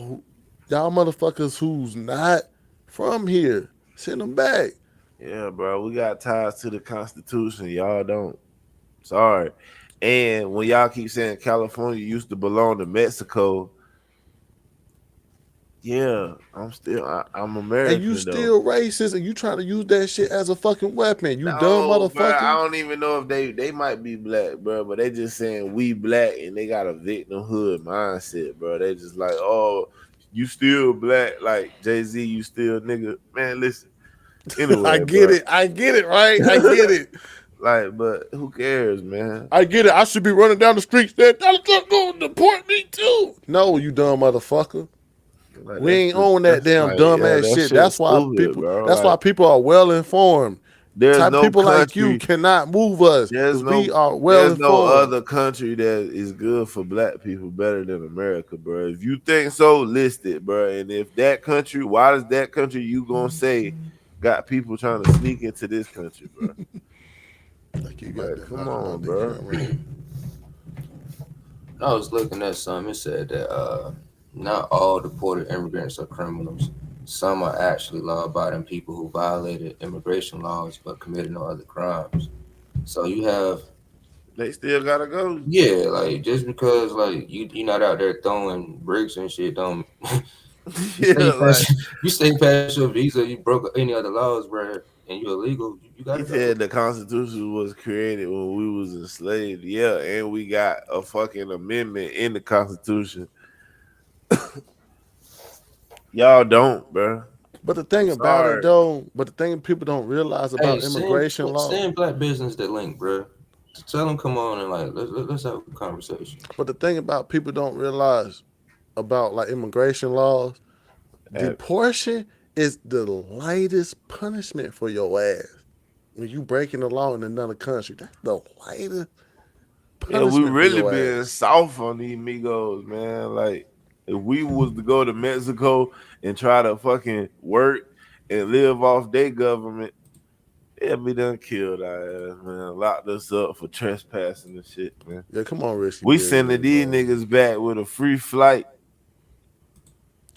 y'all motherfuckers who's not from here. Send them back.
yeah, bro. We got ties to the Constitution. Y'all don't. Sorry. And when y'all keep saying California used to belong to Mexico, yeah, I'm
And you
American though.
still racist and you trying to use that shit as a fucking weapon. You dumb
No, bro. I
motherfucker.
don't even know if they might be black, bro. But they just saying we black and they got a victimhood mindset, bro. They just like, oh, you still black, like Jay-Z, you still nigga. Man, listen.
I
Anyway,
get
bro.
it. I get it, right? I get it.
Like, but who cares, man?
I get it. I should be running down the street saying, "That's going to deport me too." No, you dumb motherfucker.
Like
We ain't on that
that's
damn
like, yeah,
dumbass
that
shit.
shit's
That's why
stupid,
people.
bro.
That's why
Like,
people are well informed.
there's
Type
no
people like you
country,
cannot move us because we are well
there's no
informed.
other country that is good for black people better than America, bro. If you think so, list it, bro. And if that country, why does that country you gonna say got people trying to sneak into this country, bro?
Like you got
Like,
that
come
knock on my
on,
dick
bro.
camera.
I was looking at something. It said that not all deported immigrants are criminals. Some are actually law-abiding people who violated immigration laws but committed no other crimes. So you have,
They still gotta go.
yeah, like just because like you're not out there throwing bricks and shit, don't you
Yeah,
stay
like
past you stay past your visa, you broke any other laws, bro, and you're illegal, you
he
gotta go.
said the Constitution was created when we was enslaved. Yeah, and we got a fucking amendment in the Constitution. Y'all don't, bro.
But the
I'm
thing about it
sorry.
though, but the thing people don't realize
Hey,
about immigration law,
send Black business that link, bro. Tell them come on and like let's have a conversation.
but the thing about people don't realize about like immigration laws,
Uh,
deportation is the lightest punishment for your ass. When you breaking the law in another country, that's the lightest
yeah, we
punishment for
really
your
been
ass.
soft on these Migos, man. Like, if we was to go to Mexico and try to fucking work and live off their government, they'll be done killed our ass, man. Locked us up for trespassing and shit, man.
Yeah, come on, risky
We sending
business,
these
bro.
niggas back with a free flight.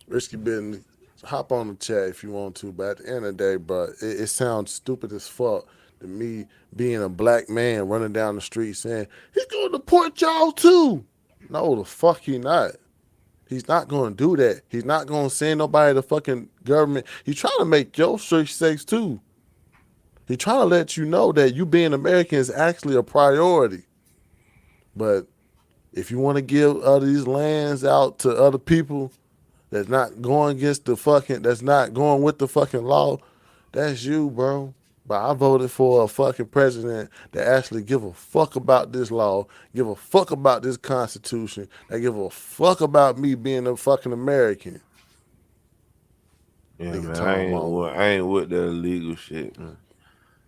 Risky business. Hop on the chat if you want to, but at the end of the day, bro, it sounds stupid as fuck to me being a black man running down the street saying he's gonna deport y'all too. No, the fuck he not. He's not gonna do that. He's not gonna send nobody to fucking government. He's trying to make your street safe too. He's trying to let you know that you being American is actually a priority. But if you want to give these lands out to other people that's not going against the fucking, that's not going with the fucking law, that's you, bro. But I voted for a fucking president that actually give a fuck about this law, give a fuck about this constitution, that give a fuck about me being a fucking American.
Yeah,
Nigga
man,
Tom Mama.
I ain't with the illegal shit, man.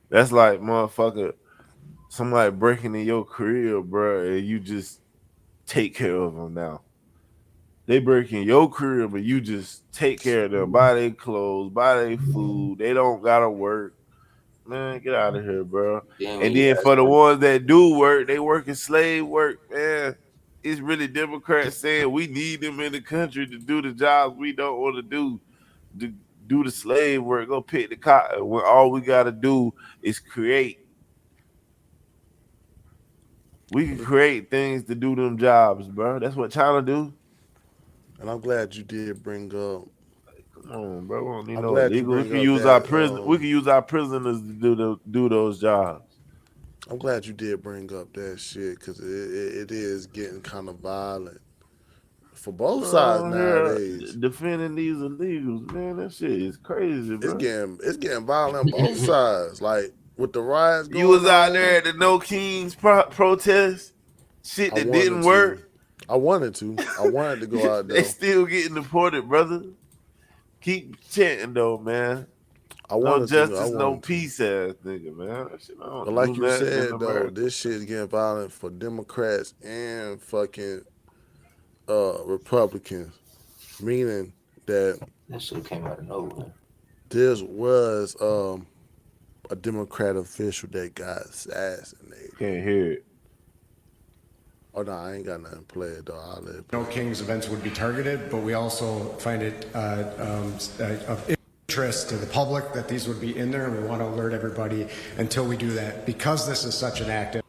That's like motherfucker, somebody breaking in your crib, bro, and you just take care of them now. They break in your crib and you just take care of them, buy their clothes, buy their food. They don't gotta work. Man, get out of here, bro.
Then when
And
you
then
ask
for the
them,
ones that do work, they working slave work, man. It's really Democrats saying we need them in the country to do the jobs we don't want to do the slave work, go pick the cotton. When all we gotta do is create. We can create things to do them jobs, bro. That's what China do.
And I'm glad you did bring up.
Come on, bro. We don't need
I'm
no
glad you
illegal. We
bring
can
up
use our
that.
prison. We can use our prisoners to do those jobs.
I'm glad you did bring up that shit because it is getting kind of violent for both sides
Here
nowadays.
defending these illegals, man. That shit is crazy, bro.
It's getting violent on both sides. Like with the riots
You
going
was out there
on,
at the No Kings protest, shit
I
that
wanted
didn't work.
to. I wanted to go out
They
there.
still getting deported, brother. Keep chanting though, man.
I
No
wanted to. I
justice, no
wanted to.
peace, ass nigga, man. That shit
But
don't do
like you
nothing in
said though,
America.
this shit is getting violent for Democrats and fucking Republicans. Meaning that
that shit came out of nowhere.
there was a Democrat official that got assassinated.
Can't hear it.
Oh no, I ain't got nothing played though. I'll let it
No
play.
Kings events would be targeted, but we also find it of interest to the public that these would be in there, and we want to alert everybody until we do that. Because this is such an active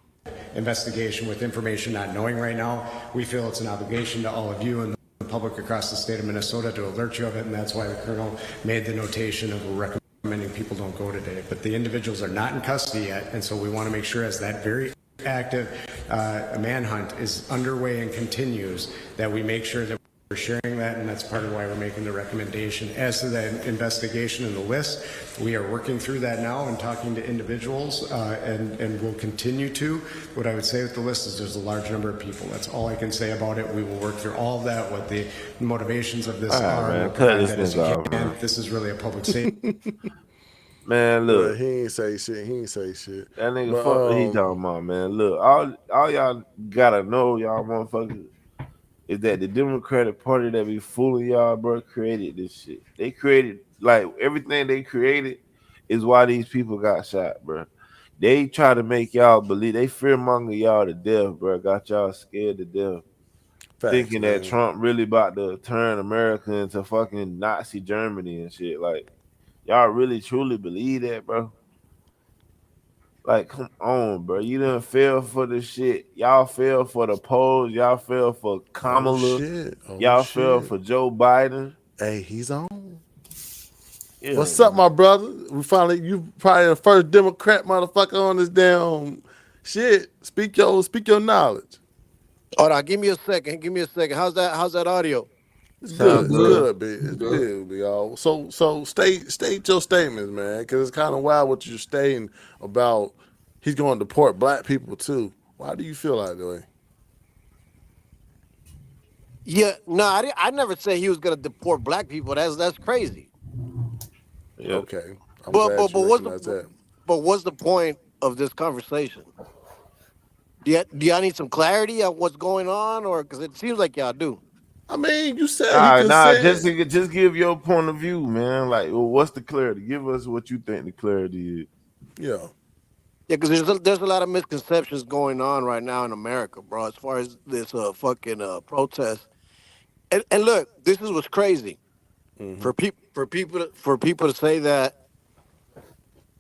investigation with information not knowing right now, we feel it's an obligation to all of you and the public across the state of Minnesota to alert you of it, and that's why the Colonel made the notation of recommending people don't go today. But the individuals are not in custody yet, and so we want to make sure as that very active manhunt is underway and continues, that we make sure that we're sharing that, and that's part of why we're making the recommendation. As to the investigation and the list, we are working through that now and talking to individuals, and will continue to. What I would say with the list is there's a large number of people. That's all I can say about it. We will work through all of that, what the motivations of this
All right,
are, and
man.
we'll
Cut
provide
this
that as we
nigga off,
can.
man.
This is really a public safety.
Man,
Well,
look.
he ain't say shit. He ain't say shit.
That nigga
But
fuck what he talking about, man. Look, all y'all gotta know, y'all motherfuckers, is that the Democratic Party that be fooling y'all, bro, created this shit. They created like everything they created is why these people got shot, bro. They try to make y'all believe they fear monger y'all to death, bro. Got y'all scared to death.
Facts,
thinking that
man.
Trump really about to turn America into fucking Nazi Germany and shit. Like, y'all really truly believe that, bro? Like, come on, bro. You done fell for the shit. Y'all fell for the polls. Y'all fell for
Oh
Kamala.
shit. Oh
Y'all fell
shit.
for Joe Biden.
Hey, he's on.
Yeah,
What's up,
man.
my brother? We finally, you probably the first Democrat motherfucker on this damn shit. Speak your knowledge.
Hold on, give me a second. Give me a second. How's that audio?
It's
Sound
good. It's
good.
good, big. It's
Good.
big, big. All so state your statements, man, because it's kind of wild what you're stating about. He's going to deport black people too. Why do you feel like that way?
Yeah, no, I never said he was gonna deport black people. That's crazy.
Yeah.
Okay, I'm
But
glad
but
you
but what's the
recognize that.
but what's the point of this conversation? Do y'all need some clarity on what's going on, or because it seems like y'all do?
I mean, you said he
Nah.
consent.
Just give your point of view, man. Like, well, what's the clarity? Give us what you think the clarity is.
Yeah,
Yeah, because there's a lot of misconceptions going on right now in America, bro. As far as this fucking protest, and look, this is what's crazy for people to say that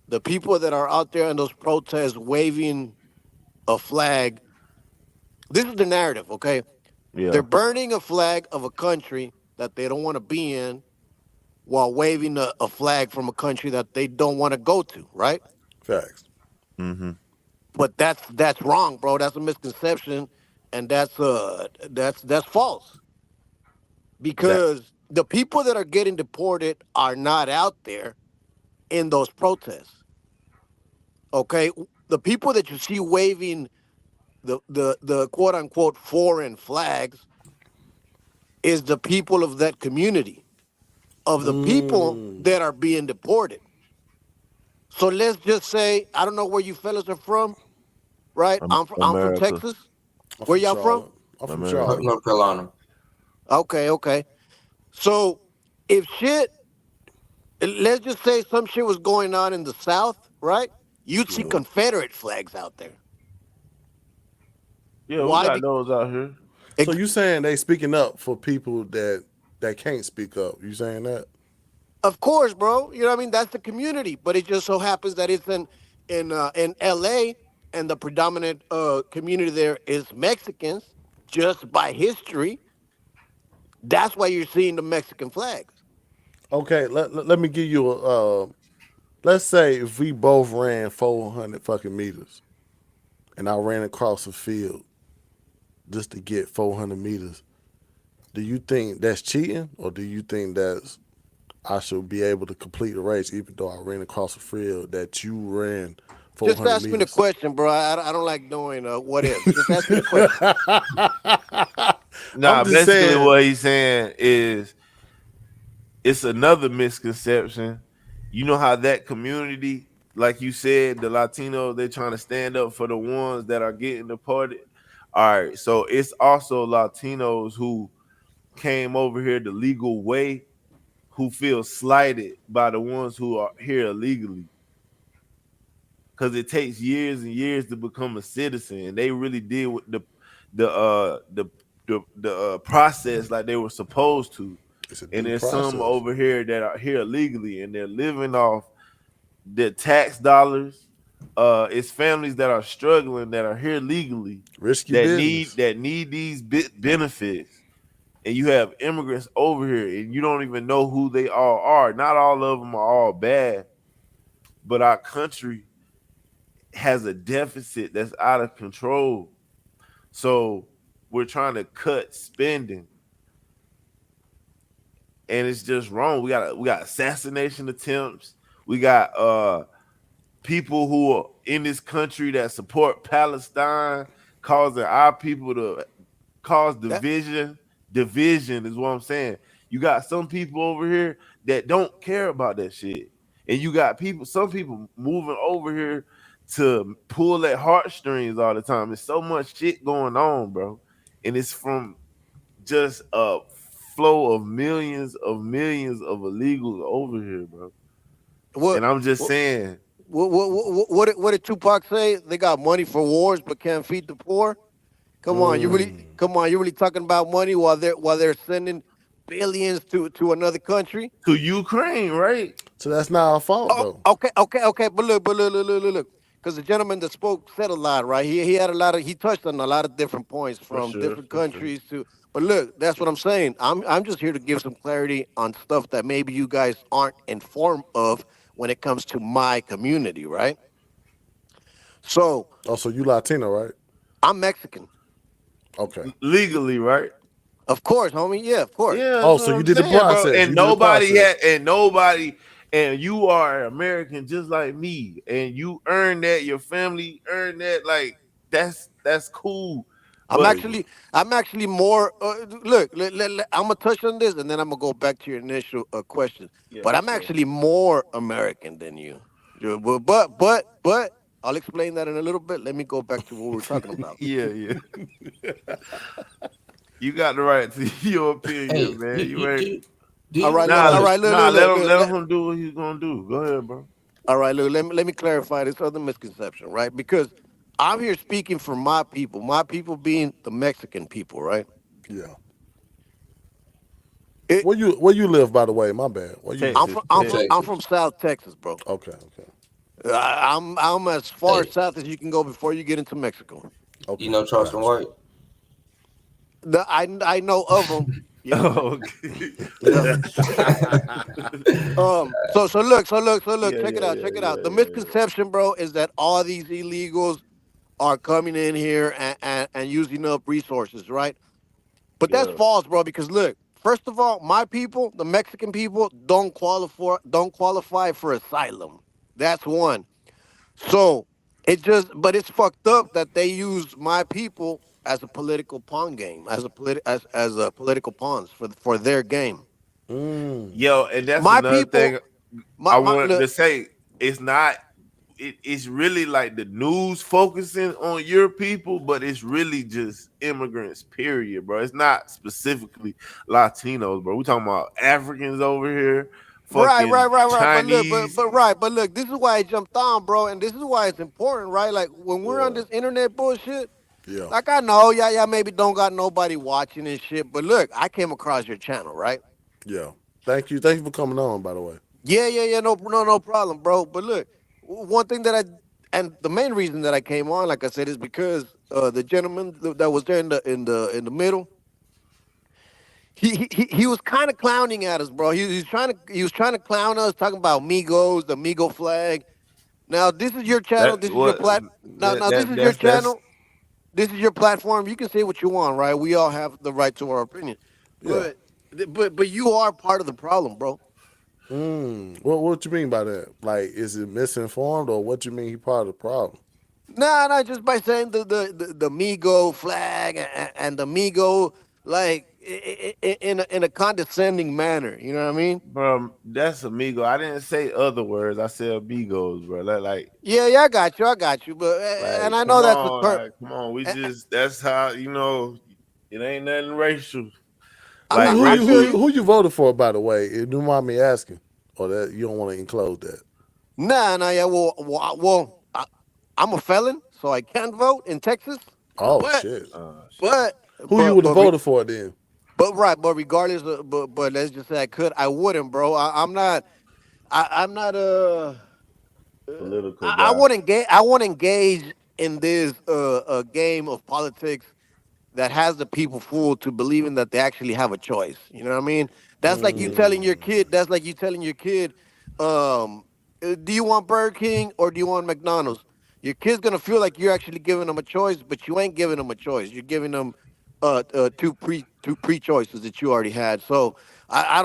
the people that are out there in those protests waving a flag. This is the narrative, okay? They're
Yeah.
burning a flag of a country that they don't want to be in while waving a flag from a country that they don't want to go to, right?
facts.
Mm-hmm.
But that's wrong, bro. That's a misconception, and that's false
That
because the people that are getting deported are not out there in those protests. Okay, the people that you see waving the quote unquote foreign flags is the people of that community, of the people
Mm,
that are being deported. So let's just say I don't know where you fellas are from, right? I'm from
America.
Texas.
I'm
Where
from
y'all from?
Charlotte. I'm from
America.
Charlotte.
North Carolina.
Okay, okay. So if shit, let's just say some shit was going on in the South, right? You'd see
Yeah.
Confederate flags out there.
Yeah, we
Why?
got those out here.
So you saying they speaking up for people that can't speak up? You saying that?
Of course, bro. You know what I mean? That's the community, but it just so happens that it's in L.A. and the predominant community there is Mexicans. Just by history, that's why you're seeing the Mexican flags.
Okay, let me give you a. Let's say if we both ran 400 fucking meters, and I ran across a field just to get 400 meters. Do you think that's cheating, or do you think that's I should be able to complete the race even though I ran across a field that you ran
Just
400
ask me the
meters?
question, bro. I don't like doing what ifs. Just ask me the question.
I'm
Nah,
just
basically
saying.
what he's saying is it's another misconception. You know how that community, like you said, the Latinos, they're trying to stand up for the ones that are getting deported. All right, so it's also Latinos who came over here the legal way who feel slighted by the ones who are here illegally. Because it takes years and years to become a citizen, and they really did with the uh the the process like they were supposed to.
It's a
And
due
there's some
process.
over here that are here illegally, and they're living off the tax dollars. It's families that are struggling that are here legally
Risky
that need
business.
these benefits, and you have immigrants over here, and you don't even know who they all are. Not all of them are all bad, but our country has a deficit that's out of control. So we're trying to cut spending, and it's just wrong. We got assassination attempts. We got people who are in this country that support Palestine, causing our people to cause
That
division. Division is what I'm saying. You got some people over here that don't care about that shit. And you got some people moving over here to pull at heartstrings all the time. There's so much shit going on, bro. And it's from just a flow of millions of illegals over here, bro.
what
And I'm just
what
saying,
what did Tupac say? They got money for wars but can't feed the poor. Come on, you really talking about money while they're sending billions to another country?
To Ukraine, right?
So that's not our fault
Oh,
though.
okay. But look. Because the gentleman that spoke said a lot, right? He had a lot of he touched on a lot of different points
For
from
sure,
different
for sure.
countries to. But look, that's what I'm saying. I'm just here to give some clarity on stuff that maybe you guys aren't informed of when it comes to my community, right? So
Oh, so you Latino, right?
I'm Mexican,
Okay.
Legally, right?
of course, homie. Yeah, of course.
Yeah,
Oh,
that's
so
what
you
I'm
did the
saying, bro.
process.
And
You did the
nobody
process.
had, and nobody, and you are American just like me, and you earned that. Your family earned that. Like that's cool.
I'm
But
Hey,
actually, I'm actually more. Look, I'm gonna touch on this, and then I'm gonna go back to your initial question.
yeah,
But
for
I'm
sure.
actually more American than you. Yeah, but I'll explain that in a little bit. Let me go back to what we're talking about.
Yeah, yeah. You got the right to your
Hey,
opinion, man.
you,
You
you,
ain't
you do you
All
nah,
realize
right.
nah.
Look,
Let him do what he's gonna do. Go ahead, bro.
all right. Look, let me clarify this other misconception, right? Because I'm here speaking for my people being the Mexican people, right?
yeah.
It,
Where you live, by the way? My bad. Where you live?
I'm
Texas,
from I'm from
Texas.
I'm
Texas?
from South Texas, bro.
Okay, okay,
I'm as far
Hey,
south as you can go before you get into Mexico.
you
okay.
know Charleston
Gotcha.
White?
I know of them. Yeah.
Oh, okay.
Yeah. So look.
Yeah,
Check it
yeah,
out.
yeah,
Check it out.
yeah,
The
yeah, yeah.
misconception, bro, is that all these illegals are coming in here and using up resources, right? But that's
Yeah.
false, bro. Because look, first of all, my people, the Mexican people, don't qualify for asylum. That's one. So but it's fucked up that they use my people as a political pawn game, as a political pawns for their game.
Mm.
Yo, and that's
My
another
people,
thing I
my
wanted
look,
to say. It's not. It's really like the news focusing on your people, but it's really just immigrants. Period, bro. It's not specifically Latinos, bro. We talking about Africans over here, fucking
right.
Chinese.
But look, this is why I jumped on, bro, and this is why it's important, right? Like when we're on
Yeah.
this internet bullshit,
Yeah,
like I know, yeah, maybe don't got nobody watching and shit, but look, I came across your channel, right?
yeah. Thank you for coming on. By the way.
Yeah, no problem, bro. But look, one thing and the main reason that I came on, like I said, is because the gentleman that was there in the middle, he was kind of clowning at us, bro. He was trying to clown us, talking about Migos, the Migo flag. Now this is your channel.
That
This is your
what
plat. Now this is your
that's
channel. This is your platform. You can say what you want, right? We all have the right to our opinion,
Yeah.
but but you are part of the problem, bro.
What you mean by that? Like, is it misinformed or what you mean he part of the problem?
Nah, just by saying the Migo flag and the Migo like in a condescending manner. You know what I mean?
bro. That's amigo. I didn't say other words. I said amigos, bro.
Yeah, I got you. But and I know that's a term.
Come on. We
eh, eh,
just that's how it ain't nothing racial.
Who
Like
who
I
you who
feel
you,
you.
who you voted for? By the way, if you don't mind me asking, or that you don't want to enclose that.
Nah, yeah. I'm a felon, so I can't vote in Texas.
Oh
But
shit.
shit.
but
Who you
but
would have
but re-
voted for then?
but regardless, but let's just say I wouldn't, bro. I'm not
Political
I
guy.
won't engage. I won't engage in this game of politics that has the people fooled to believing that they actually have a choice. You know what I mean? That's like you telling your kid. That's like you telling your kid, do you want Burger King or do you want McDonald's? Your kid's gonna feel like you're actually giving them a choice, but you ain't giving them a choice. You're giving them two pre choices that you already had. So I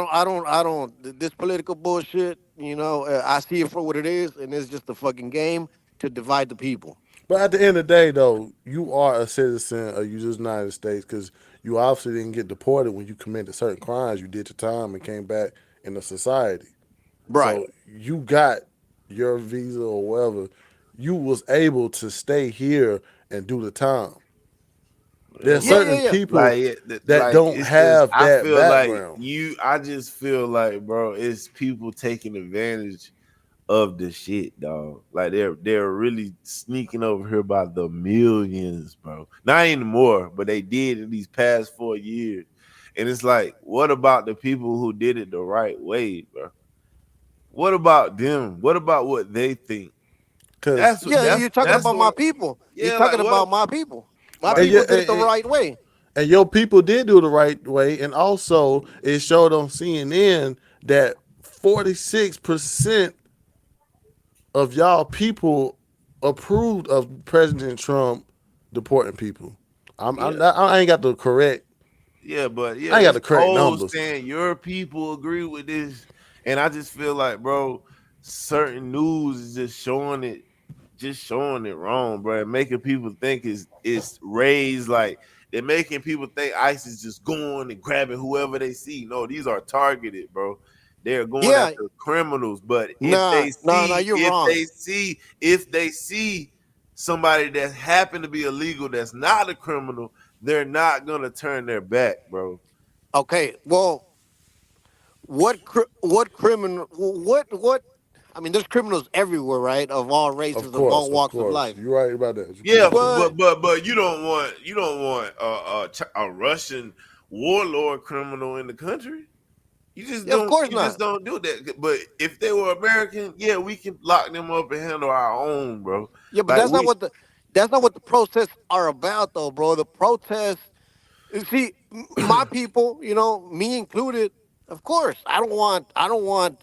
don't. This political bullshit. I see it for what it is, and it's just a fucking game to divide the people.
But at the end of the day, though, you are a citizen of the United States because you obviously didn't get deported when you committed certain crimes. You did your time and came back in the society.
Right.
So you got your visa or whatever. You was able to stay here and do the time.
Yeah,
There's
Yeah,
but
yeah,
certain
yeah.
people that
like
don't
it's just
have
I
that
feel like
background.
I just feel like, bro, it's people taking advantage of the shit, dog. Like they're really sneaking over here by the millions, bro. Not anymore, but they did in these past 4 years. And it's like, what about the people who did it the right way, bro? What about them? What about what they think?
Cause
That's what
Yeah, you're talking
that's
about my
what.
people. You're
Yeah, like
talking
what?
about my people. My
Like
and, yeah,
people did it the right way.
and your people did do the right way, and also it showed on CNN that 46% of y'all people approved of President Trump deporting people.
yeah,
I ain't got the correct.
yeah, but
I
yeah,
ain't got
it's
the correct
polls
numbers.
saying your people agree with this, and I just feel like, bro, certain news is just showing it wrong, bro, and making people think it's raised like they're making people think ICE is just going and grabbing whoever they see. No, these are targeted, bro. They're going
Yeah,
after criminals, but
nah, you're wrong.
if they see somebody that happened to be illegal that's not a criminal, they're not gonna turn their back, bro.
Okay, well, what criminal? What? I mean, there's criminals everywhere, right? Of all races, of all
Of
walks of
course,
life.
you're right about that. You're
Yeah,
pretty sure.
But
but you don't want a Russian warlord criminal in the country.
yeah, of course
You just
not.
don't do that. But if they were American, yeah, we can lock them up and handle our own, bro.
Yeah, but
Like we
that's not what the protests are about, though, bro. The protests. You see, my people, me included. Of course, I don't want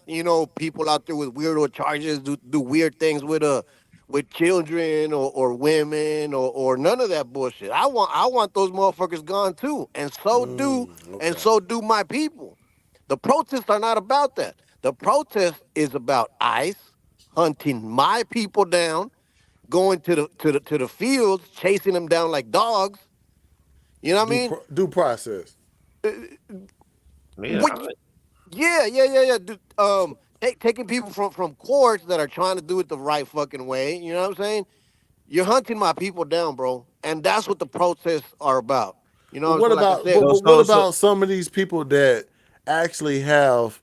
people out there with weirdo charges, do weird things with children or women or none of that bullshit. I want those motherfuckers gone too, and
Okay.
so do my people. The protests are not about that. The protest is about ICE hunting my people down, going to the fields, chasing them down like dogs. You know what I mean?
Due process.
man,
What? Yeah. Taking people from courts that are trying to do it the right fucking way. You know what I'm saying? You're hunting my people down, bro, and that's what the protests are about. You know
But
what I'm
what
saying? Like I
about
said,
so
what
so so
about some of these people that actually have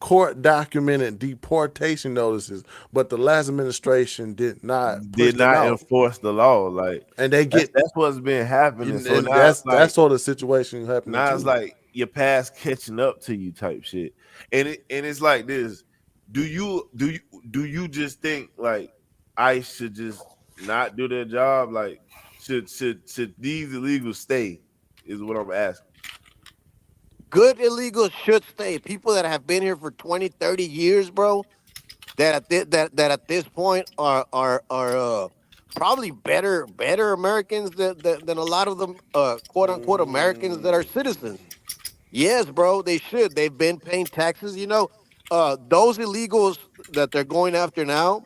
court documented deportation notices, but the last administration did not push
did
them
not
out,
enforce the law. Like
and they get
that's what's been happening. So
and
now it's
that's
like
sort of situation happening
now it's
too.
like your past catching up to you type shit. And it's like this. Do you just think like ICE should just not do their job? Like should these illegals stay? Is what I'm asking.
good illegals should stay. People that have been here for 20, 30 years, bro, that at this point are probably better Americans than a lot of them quote unquote Americans that are citizens. Yes, bro, they should. They've been paying taxes. Those illegals that they're going after now,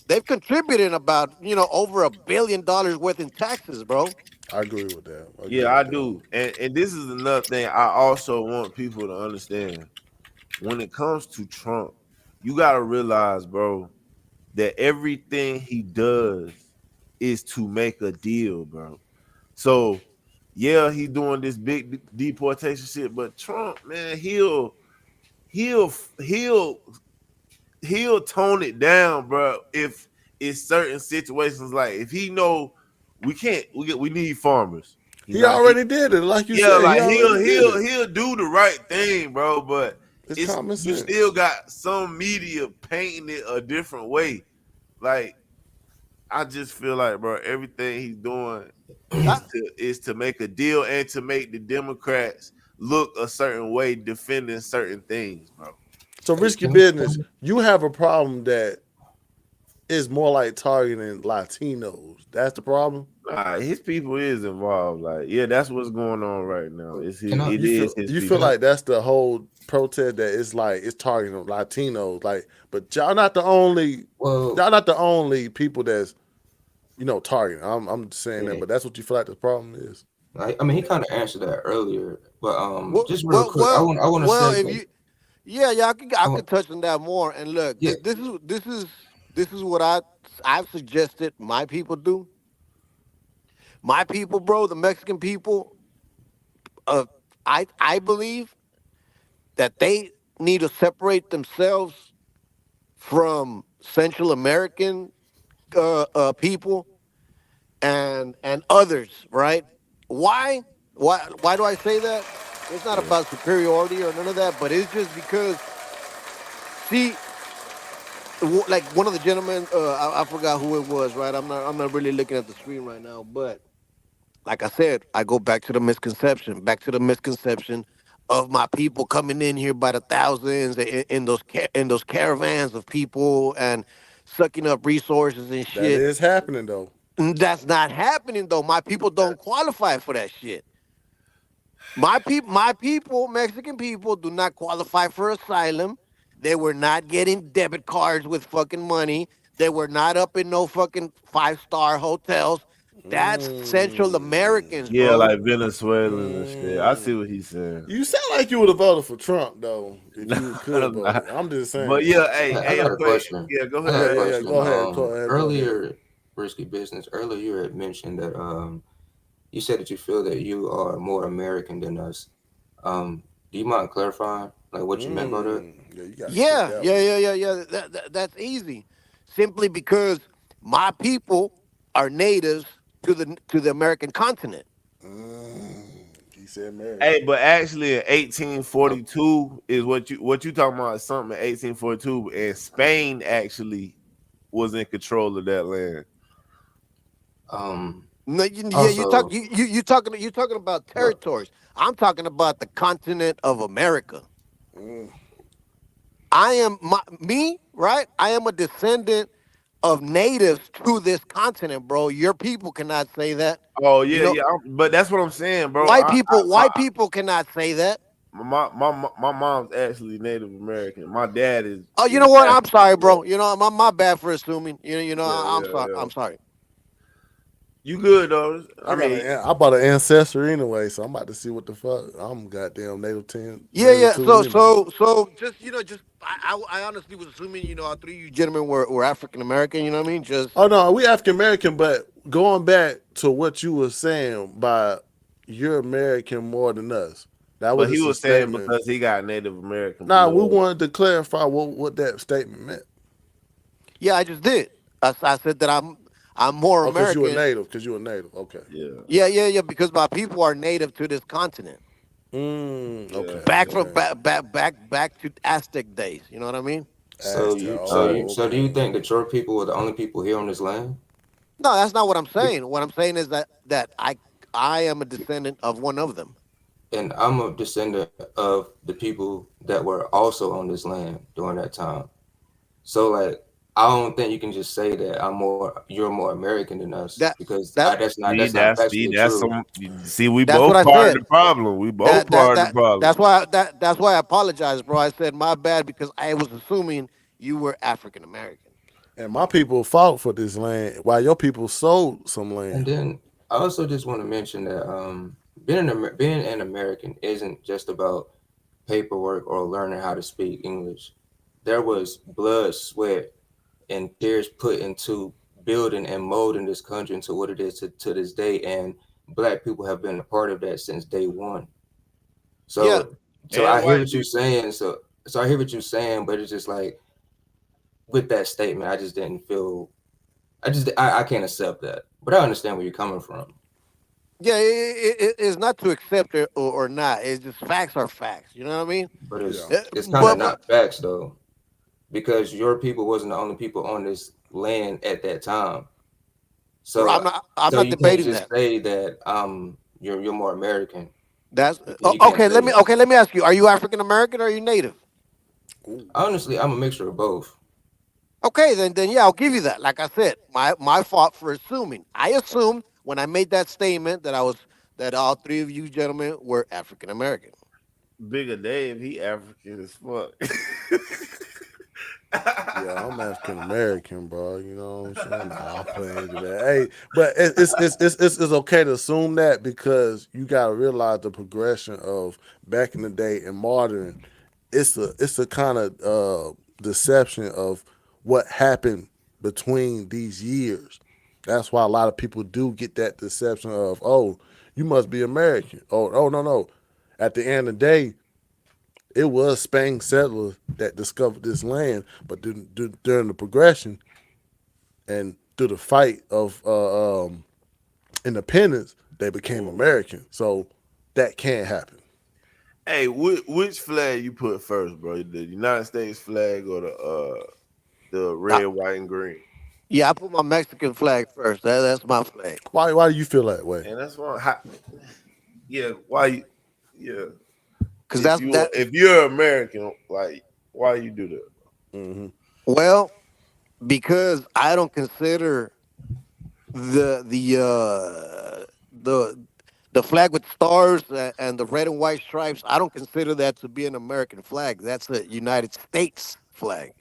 they've contributed about over $1 billion worth in taxes, bro.
I agree with that. I agree
Yeah, I
with that.
do. And this is another thing I also want people to understand. When it comes to Trump, you gotta realize, bro, that everything he does is to make a deal, bro. So yeah, he's doing this big deportation shit, but Trump, man, he'll he'll he'll tone it down, bro. If it's certain situations, like if he know we can't, we need farmers. He
He
not, he,
already did it, like you
yeah,
said. He
like
already did it.
he'll do the right thing, bro. But
It's
it's
common
you
sense.
still got some media painting it a different way. Like I just feel like, bro, everything he's doing
I,
is to make a deal and to make the Democrats look a certain way defending certain things, bro.
So
Hey,
risky
can
business. You have a problem that is more like targeting Latinos. That's the problem.
Nah, his people is involved. Like, yeah, that's what's going on right now.
can I
It is his
You feel
can
people.
I
like that's the whole protest that it's like it's targeting Latinos. Like, but y'all not the only
well
y'all not the only people that's targeting. I'm just saying that,
yeah.
but that's what you feel like the problem is.
I mean he kind of answered that earlier, but
well,
just real
well,
quick,
well,
I want to
well,
say
if you, yeah, I
I
could
want,
touch on that more. And look,
yeah,
this is what I've suggested my people do. My people, bro, the Mexican people, uh, I believe that they need to separate themselves from Central American people and others, right? Why? Why do I say that? It's not
Yeah.
about superiority or none of that, but it's just because, see, like one of the gentlemen, I forgot who it was, right? I'm not really looking at the screen right now, but like I said, I go back to the misconception of my people coming in here by the thousands in those in those caravans of people and sucking up resources and
That
shit.
is happening though.
That's not happening though. My people don't qualify for that shit. My people, Mexican people, do not qualify for asylum. They were not getting debit cards with fucking money. They were not up in no fucking 5-star hotels. That's Central
Mm,
Americans,
Yeah,
bro.
like Venezuelans and shit. I see
mm.
what he's saying.
You sound like you would have voted for Trump though, if you could
Nah.
vote it. I'm just
But
saying.
yeah,
I
hey,
got a
but
question.
yeah, go
I got
Yeah,
a
ahead.
yeah, yeah.
question.
Go ahead. Go ahead. Go ahead.
Earlier, risky business. Earlier, you had mentioned that you said that you feel that you are more American than us. Do you mind clarifying like what you meant by that?
Yeah, you got to kick
Yeah,
that
yeah,
one.
yeah, yeah, yeah. That's easy. Simply because my people are natives to the American continent.
He said American.
Hey, but actually in
Uh,
1842 is what you talking about something in 1842, and Spain actually was in control of that land.
um.
No, yeah,
Also,
you talking about
look,
territories. I'm talking about the continent of America.
Mm.
Me, right? I am a descendant of natives to this continent, bro. Your people cannot say that.
Oh
You
yeah,
know,
yeah. But that's what I'm saying, bro.
white people cannot say that.
My mom's actually Native American. My dad
Oh, you know
is
what? I'm
African.
sorry,
Yeah,
bro. You know, my bad for assuming.
yeah,
I'm
yeah,
sorry.
yeah.
I'm sorry.
You good though? I mean,
I bought an ancestor anyway, so I'm about to see what the fuck. I'm goddamn
Yeah,
native
yeah.
to
So,
it anyway.
just I honestly was assuming all three of you gentlemen were African American. You know what I mean? Just
Oh no, we African American, but going back to what you were saying by you're American more than us. That was
but he
just a
was saying
statement.
because he got Native American
Nah, we
blood.
wanted to clarify what that statement meant.
yeah, I just did. I said that I'm more
Oh, cause you a
American.
native. Cause you a native. Okay.
Yeah,
Yeah, yeah, yeah. Because my people are native to this continent.
yeah,
Okay.
Back from
Okay.
back to Aztec days. You know what I mean?
Aztec.
right.
Oh,
so do
okay.
you think that your people were the only people here on this land?
No, that's not what I'm
Be-
saying. What I'm saying is that I am a descendant of one of them.
And I'm a descendant of the people that were also on this land during that time. So like, I don't think you can just say that you're more American than us
That
because
that
See,
that's not
see,
factually
that's
true.
some. See, we
that's what
both
I
part of
said.
the problem. We both
That that
part of the
that
problem.
that's why I apologize, bro. I said my bad because I was assuming you were African American.
And my people fought for this land while your people sold some
And
land.
then I also just want to mention that being an American isn't just about paperwork or learning how to speak English. There was blood, sweat, and tears put into building and molding this country into what it is to this day. And Black people have been a part of that since day one.
Yeah,
So
And
I hear
white
what you're
people.
saying. So I hear what you're saying, but it's just like with that statement, I just didn't feel. I can't accept that. But I understand where you're coming from.
yeah. It's not to accept it or not. It's just facts are facts. You know what I mean?
But
Yeah.
it's kind of
But
not facts though, because your people wasn't the only people on this land at that time.
bro,
So
I'm
so
not
you can't
debating
just
that.
say that you're more American.
That's
You can't
okay.
say that.
Let me ask you: are you African American or are you Native?
Ooh.
Honestly, I'm a mixture of both.
Okay, then yeah, I'll give you that. Like I said, my fault for assuming. I assumed when I made that statement that all three of you gentlemen were African American.
Bigger Dave, he African as fuck.
Yeah, I'm African American, bro. You know what I'm saying? Nah, I'm playing with that. Hey, but it's okay to assume that because you gotta realize the progression of back in the day and modern. It's a kind of deception of what happened between these years. That's why a lot of people do get that deception of, oh, you must be American. Oh, no, no. At the end of the day, it was Spain settlers that discovered this land, but during the progression and through the fight of independence, they became American. So that can't happen.
Hey, which flag you put first, bro? The United States flag or the
I,
red, white, and green?
yeah, I put my Mexican flag first. That's my flag.
Why do you feel that way?
And that's why. Yeah, why? Yeah,
Cause that's that.
if you're American, like why you do that?
Hmm.
Well, because I don't consider the the flag with stars and the red and white stripes. I don't consider that to be an American flag. That's a United States flag.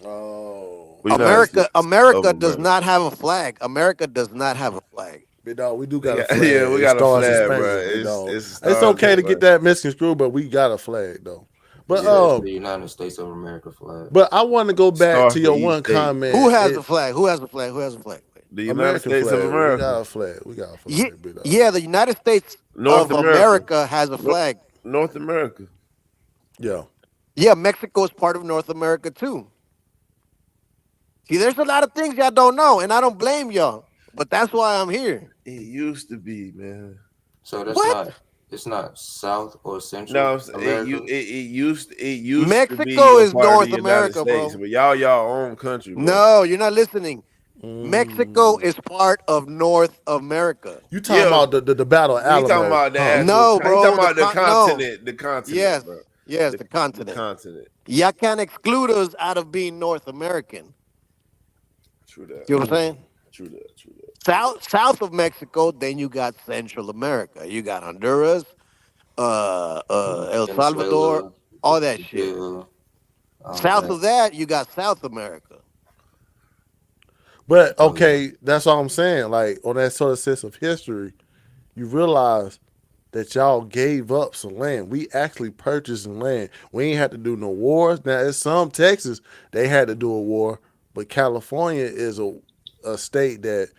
Oh,
United States of
America does
America.
not have a flag. America does not have a flag.
big dog, we do
We
got a
got yeah,
flag.
we
It's
got a
stars and
flag, bro.
spangled, big dog.
It's
It's
stars
okay
and
to get
like
that misconstrued, but we got a flag though. But
Yeah, it's the United States of America flag.
I want to go back
star
to
for
your
each
one
state.
Who
comment.
has a flag? Who has a flag? Who has a flag?
The United
American
States of
flag. We
America,
got a flag. We got a
Yeah,
flag, big dog.
yeah. The United States
North
of
America,
America has a
no,
flag.
North America.
Yeah.
Yeah, Mexico is part of North America too. See, there's a lot of things y'all don't know, and I don't blame y'all. But that's why I'm here.
It used to be, man.
So that's
What?
not it's not South or
No,
Central
it you
America.
it used to be
Mexico
a
is
part of the
North
United
America,
States,
bro.
but y'all own country, bro.
No, you're not listening. Mexico
Mm.
is part of North America.
You talking
Yeah,
about the Battle of
he talking
Alamo,
about the
huh?
actual.
No,
He talking
bro.
about
No.
the continent,
Yes,
bro.
yes,
The
the
the
continent.
continent.
Y'all can't exclude us out of being North American.
True that.
You know what I'm saying?
True that. True that.
South of Mexico, then you got Central America. You got Honduras, El Salvador,
Venezuela,
all that shit.
Brazil, all
South
that.
of that, you got South America.
But
Oh yeah.
okay, that's all I'm saying. Like on that sort of sense of history, you realize that y'all gave up some land. We actually purchased some land. We ain't had to do no wars. Now, it's some Texas they had to do a war, but California is a state that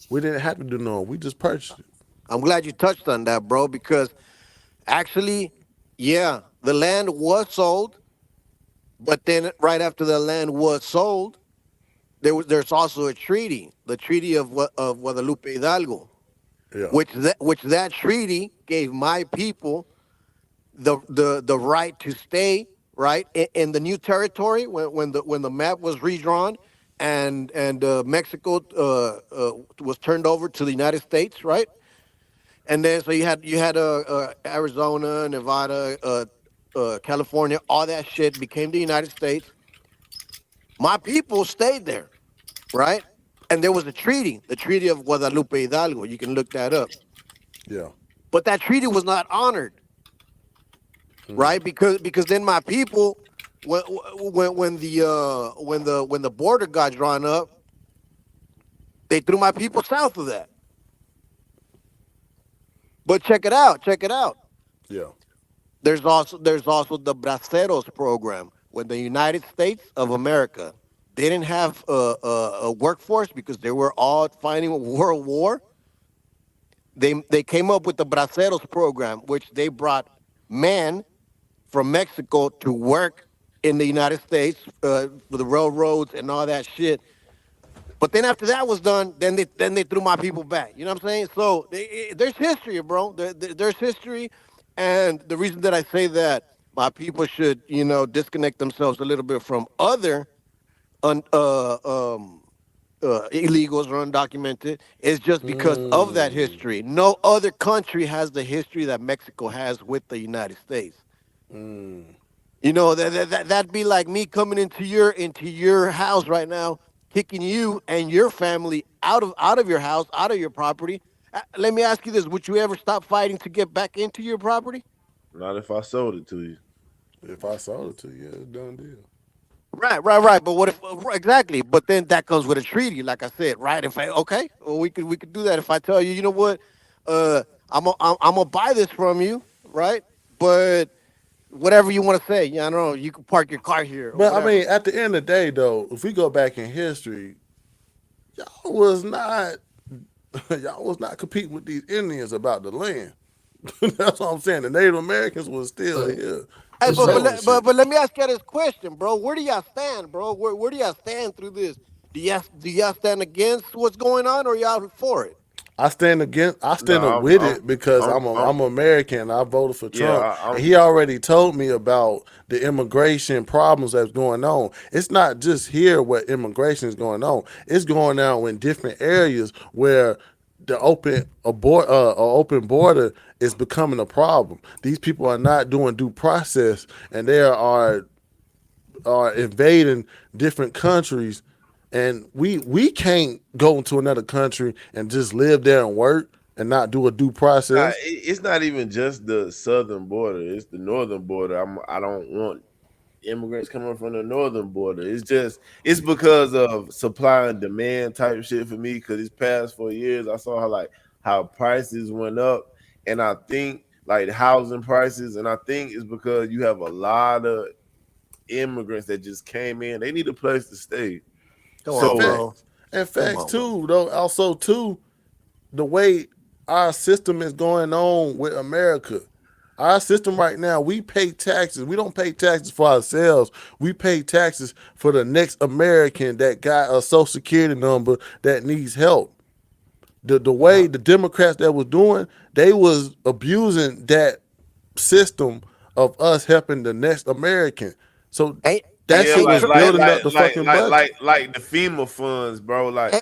we didn't have to do no. We just purchased it.
I'm glad you touched on that, bro, because actually, yeah, the land was sold, but then right after the land was sold, there's also a treaty, the Treaty of Guadalupe Hidalgo,
Yeah,
which that treaty gave my people the right to stay right in the new territory when the map was redrawn and Mexico was turned over to the United States, right? And then so you had Arizona, Nevada, California, all that shit became the United States. My people stayed there, right? And there was a treaty, the Treaty of Guadalupe Hidalgo. You can look that up.
yeah.
But that treaty was not honored,
Mm.
right? Because then my people, when the border got drawn up, they threw my people south of that. But check it out, check it out.
Yeah.
There's also the Braceros program when the United States of America didn't have a workforce because they were all fighting a world war. They came up with the Braceros program, which they brought men from Mexico to work in the United States for the railroads and all that shit. But then after that was done, then they threw my people back. You know what I'm saying? So there's history, bro. There's history, and the reason that I say that my people should disconnect themselves a little bit from other un, illegals or undocumented is just because of that
Mm.
history. No other country has the history that Mexico has with the United States.
Mm.
That'd be like me coming into your house right now, kicking you and your family out of your house, out of your property. Let me ask you this: would you ever stop fighting to get back into your property?
Not if I sold it to you.
If I sold it to you, it's done deal.
Right, right, right. But what if exactly? But then that comes with a treaty, like I said, right? If I okay, well, we could do that. If I tell you, you know what, I'm gonna buy this from you, right? But whatever you want to say, I don't know. You can park your car here or
But I
whatever.
mean, at the end of the day, though, if we go back in history, y'all was not y'all was not competing with these Indians about the land. That's what I'm saying. The Native Americans was still
But
here.
Hey,
It's
Regular shit.
but let me ask you this question, bro. Where do y'all stand, bro? Where do y'all stand through this? Do y'all stand against what's going on, or y'all for it?
I
No,
stand up with
I'm,
it because
I'm, I'm,
I'm American. I voted for
yeah,
Trump, and
I'm,
he already told me about the immigration problems that's going on. It's not just here where immigration is going on. It's going on in different areas where the open border is becoming a problem. These people are not doing due process, and they are invading different countries, and we can't go into another country and just live there and work and not do a due process.
it's not even just the southern border; it's the northern border. I don't want immigrants coming from the northern border. It's because of supply and demand type shit for me. Because these past 4 years, I saw how prices went up, and I think like housing prices, and I think it's because you have a lot of immigrants that just came in. They need a place to stay.
Come
And
on,
So
bro.
facts, and
Come
facts
on, bro.
too. Though also too, the way our system is going on with America. Our system right now, we pay taxes. We don't pay taxes for ourselves. We pay taxes for the next American that got a social security number that needs help. The way the Democrats that was doing, they was abusing that system of us helping the next American. So
Ain't
that
yeah,
shit
ain't
was building up the fucking budget.
like the FEMA funds, bro. Like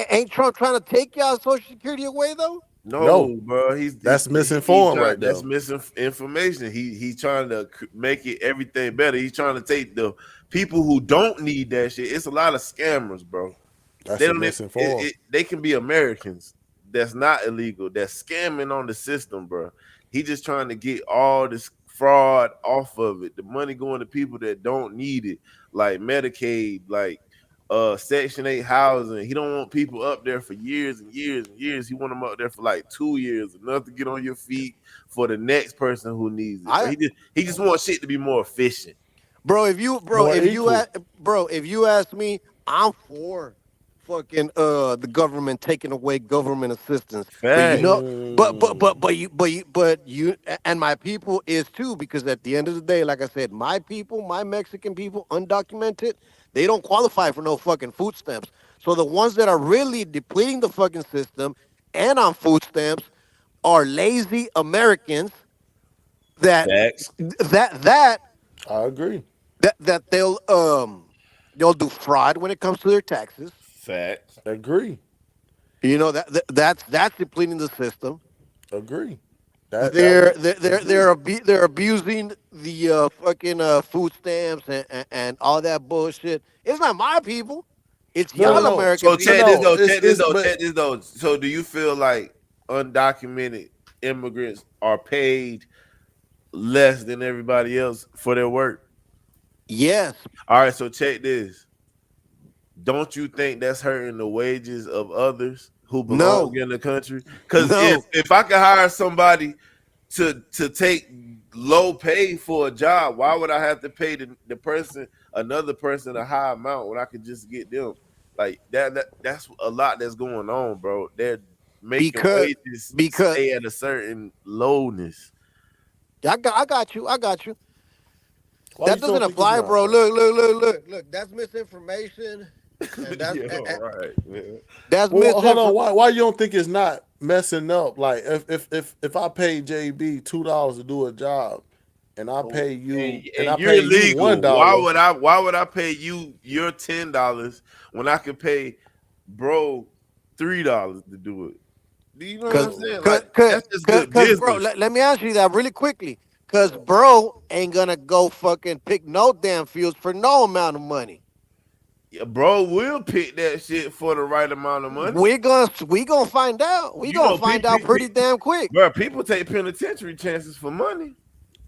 ain't Trump trying to take y'all Social Security away though?
No,
no, bro.
that's
He
misinformed
trying.
right
That's
there.
misinformation. He's trying to make it everything better. He's trying to take the people who don't need that shit. It's a lot of scammers, bro. They
That's a
don't.
misinformed.
They can be Americans. That's not illegal. That's scamming on the system, bro. He just trying to get all this fraud off of it. The money going to people that don't need it, like Medicaid, like Section 8 housing. He don't want people up there for years and years and years. He want them up there for like 2 years, enough to get on your feet for the next person who needs it. But
I
he just wants shit to be more efficient.
Bro,
More equal.
if you ask me, I'm for fucking the government taking away government assistance. But you know,
Facts.
and my people is too, because at the end of the day, like I said, my people, my Mexican people, undocumented, they don't qualify for no fucking food stamps. So the ones that are really depleting the fucking system and on food stamps are lazy Americans that
Facts.
that that
I agree.
that they'll do fraud when it comes to their taxes.
Facts.
Agree.
You know that's depleting the system.
Agree. That
They're
would
they're they're
agree.
they're, they're abusing the fucking food stamps and all that bullshit. It's not my people. It's
No, no,
y'all
no,
American
So
no,
check
people.
this
no.
though. Check this though.
But
Check this though. So do you feel like undocumented immigrants are paid less than everybody else for their work?
Yes.
All right. So check this. Don't you think that's hurting the wages of others who belong
No.
in the country? Because if
No.
if I could hire somebody to take low pay for a job, why would I have to pay the person another person a high amount when I could just get them? Like that's a lot that's going on, bro. They're making
Because
wages
because
stay at a certain lowness.
I got you.
why
That
you
doesn't
don't think it's
apply,
not
bro.
though?
Look. That's misinformation, and
Yeah, right, man.
that's
Well, hold on.
misinformation.
Why you don't think it's not messing up? Like if I pay JB $2 to do a job, and I pay
and,
you and
and
I
you're
pay you one
legal. Why
dollar,
would I pay you your $10 when I could pay bro $3 to do it? Do you know what
Cause,
I'm saying?
cause,
Like
cause,
that's just
cause,
good
'cause, bro,
business.
let me ask you that really quickly. Cause bro ain't gonna go fucking pick no damn fields for no amount of money.
Yeah, bro will pick that shit for the right amount of money.
We gonna find out. We
You
gonna
know,
find out pretty damn quick.
bro, people take penitentiary chances for money.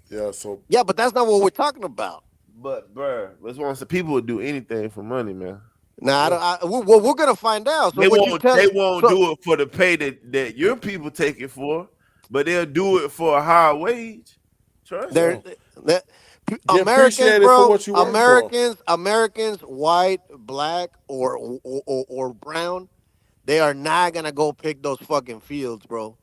yeah. So
Yeah, but that's not what we're talking about.
But bro, let's want to say people would do anything for money, man.
Now,
yeah,
we're gonna find out. So what you tell?
They won't
So
do it for the pay that your people take it for, but they'll do it for a higher wage. Trust
there,
yeah.
me.
that
Get
Americans,
appreciated for
bro,
what you work for.
Americans, white, black, or brown, they are not gonna go pick those fucking fields, bro.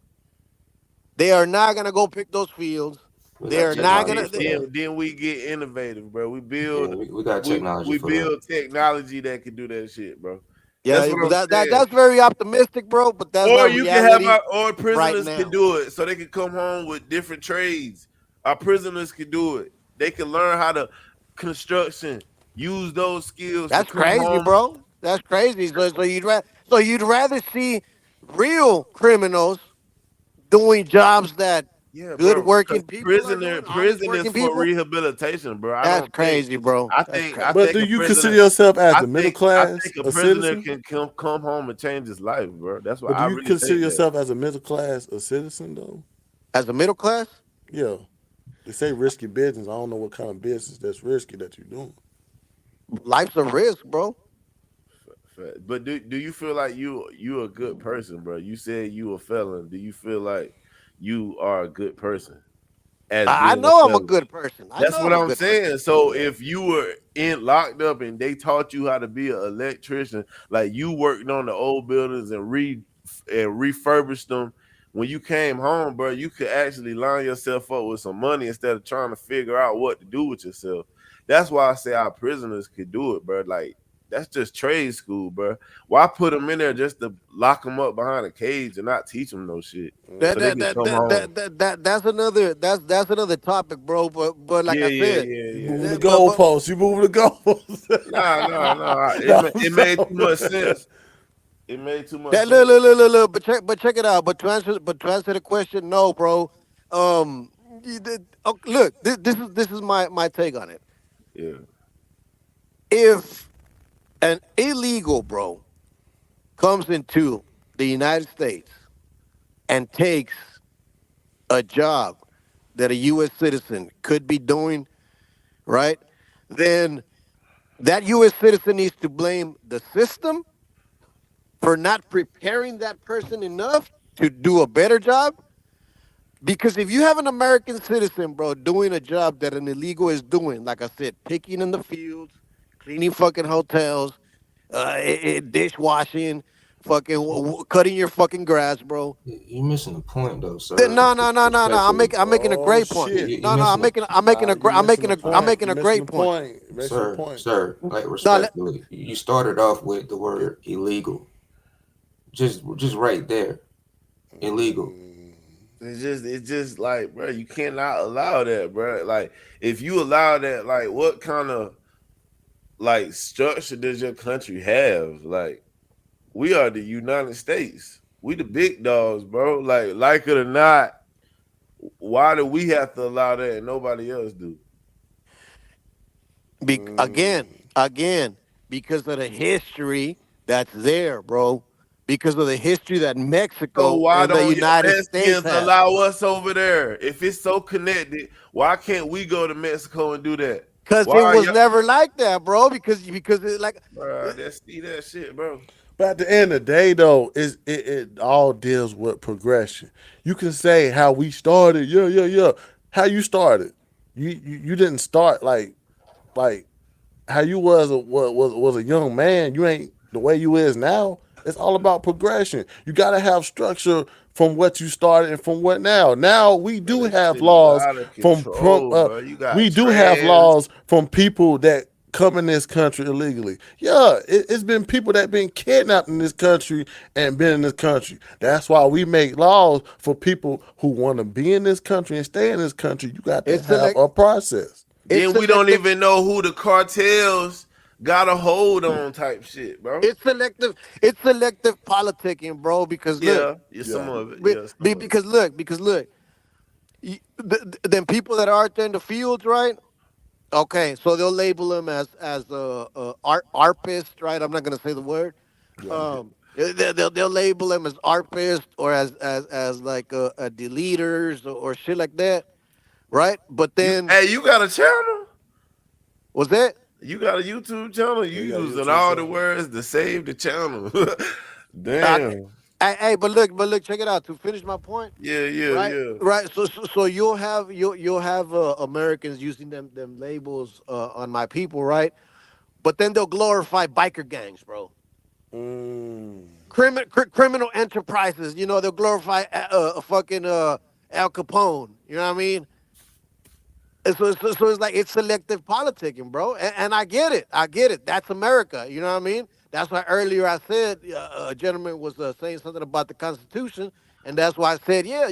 They are not gonna go pick those fields.
We got
They're not
technology
gonna.
for that.
Then we get innovative, bro. We
Yeah,
build
we got technology
we
for that.
build technology that can do that shit, bro. That's
Yeah,
what
but
I'm saying.
that's very optimistic, bro. But that's
Or
not
you can have
reality
or
right
prisoners can
now.
do it, so they can come home with different trades. Our prisoners can do it. They can learn how to construction, use those skills to
That's
come
crazy,
home.
bro. That's crazy. So you'd rather see real criminals doing jobs that
Yeah,
good
bro. Because
working people are doing, honest
prison is
working
for
people.
rehabilitation, bro. I
That's
don't think.
crazy, bro. That's
I
crazy.
But
think
do
a
you consider
prisoner.
yourself as the middle
I
class
think a
a
prisoner
citizen?
can come home and change his life, bro. That's what
But do
I
you
really
consider
think that.
yourself as a middle class a citizen though?
As a middle class,
Yeah. They say risky business. I don't know what kind of business that's risky that you're doing.
life's a risk, bro.
But do you feel like you a good person, bro? You said you a felon. Do you feel like you are a good person as
I
being a
know I'm a
felon?
good person. I
That's
know
what
I'm a
I'm
good person.
saying. So
Yeah.
if you were in locked up and they taught you how to be an electrician, like you worked on the old buildings and refurbished them, when you came home, bro, you could actually line yourself up with some money instead of trying to figure out what to do with yourself. That's why I say our prisoners could do it, bro. Like that's just trade school, bro. Why put them in there just to lock them up behind a cage and not teach them no shit
That
so they
that
can
that
come
that
home?
that, that, that that's another that's another topic, bro. But like
Yeah,
I
yeah,
said,
yeah,
You
yeah.
moving the
but
goalposts. You moving the goalposts.
Nah.
No,
It made too much
so-
sense. It made too much
that
sense.
look. But check it out. But to answer the question, no, bro. Look, this is my take on it.
Yeah.
If an illegal bro comes into the United States and takes a job that a U.S. citizen could be doing, right? Then that U.S. citizen needs to blame the system for not preparing that person enough to do a better job. Because if you have an American citizen, bro, doing a job that an illegal is doing, like I said, picking in the fields, cleaning fucking hotels, dishwashing, fucking cutting your fucking grass, bro.
You're missing the point, though,
Then,
sir.
no. I'm
Respectfully,
making I'm making a
oh
great point.
shit.
you're
No, I'm
missing
making I'm making
Nah,
a
you
gr- I'm
missing
making
the
a
the.
I'm
point.
making
You
a
missing
great
the
point.
point. You missing the
Sir,
point.
sir, like
No,
respectfully, you started off with the word illegal, just right there, illegal.
It's just like, bro, you cannot allow that, bro. Like, if you allow that, like, what kind of like structure does your country have? Like, we are the United States. We the big dogs, bro. Like it or not, why do we have to allow that and nobody else do?
again, because of the history that's there, bro. Because of the history that
So
Mexico
why
and the
don't your
United States
Mexicans
have.
allow us over there? If it's so connected, why can't we go to Mexico and do that?
Cause
Why
it
are
was
you,
never like that, bro. Because it like
bro? That's see that shit, bro.
But at the end of the day, though, it all deals with progression. You can say how we started, yeah. How you started? You didn't start like how you was a young man. You ain't the way you is now. It's all about progression. You gotta have structure from what you started and from what now. Now we
Bro,
do
this
have
shit is
laws
out of
from
control, bro. You got
we do have
trans.
laws from people that come in this country illegally. Yeah, it's been people that been kidnapped in this country and been in this country. That's why we make laws for people who want to be in this country and stay in this country. You got to
it's
have
select
a process.
it's
Then we don't
selective
even know who the cartels got a hold on, type shit, bro.
it's selective it's selective politicking, bro. Because look,
Yeah, some
Yeah.
of it. Yeah, some of it.
because look, then people that are out there in the fields, right? Okay, so they'll label them as arpist, right? I'm not gonna say the word.
Yeah.
They'll label them as arpist or as like a deleters or shit like that, right? But then
You got a channel?
was that?
You got a YouTube channel? You
Yeah, you got a
using
YouTube
all the
channel.
words to save the channel.
Uh,
Damn.
hey, but look, check it out. To finish my point, right?
Yeah.
Right. So you'll have Americans using them labels on my people, right? But then they'll glorify biker gangs, bro.
Mm.
Criminal enterprises. They'll glorify fucking Al Capone. You know what I mean? So it's like it's selective politicking, bro. And I get it. I get it. That's America. You know what I mean? That's why earlier I said a gentleman was saying something about the Constitution, and that's why I said, yeah,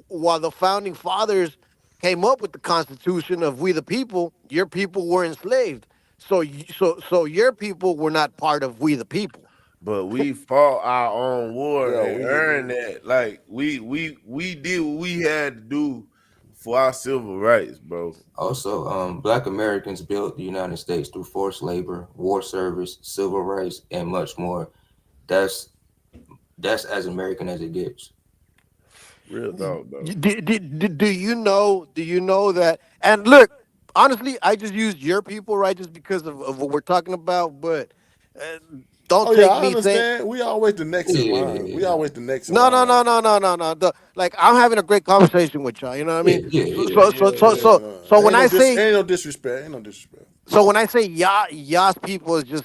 while the founding fathers came up with the Constitution of we the people, your people were enslaved. So your people were not part of we the people.
But we fought our own war
Yeah,
and
we
earned that. Like we did what we had to do for our civil rights, bro.
Also, Black Americans built the United States through forced labor, war service, civil rights, and much more. That's that's as American as it gets.
Real talk, bro.
Do you know that? And look, honestly, I just used your people, right, just because of what we're talking about. But uh, don't
Oh yeah,
take
I
me saying
understand. We always the next in line. We
Yeah,
always the next in
no, no,
line.
no, no, no, no, no. Like I'm having a great conversation with y'all. You know what I
yeah,
mean?
yeah,
So,
yeah.
so, so,
Yeah,
so,
yeah.
so, so when I say
Ain't no disrespect. Ain't no disrespect.
y'all's people is just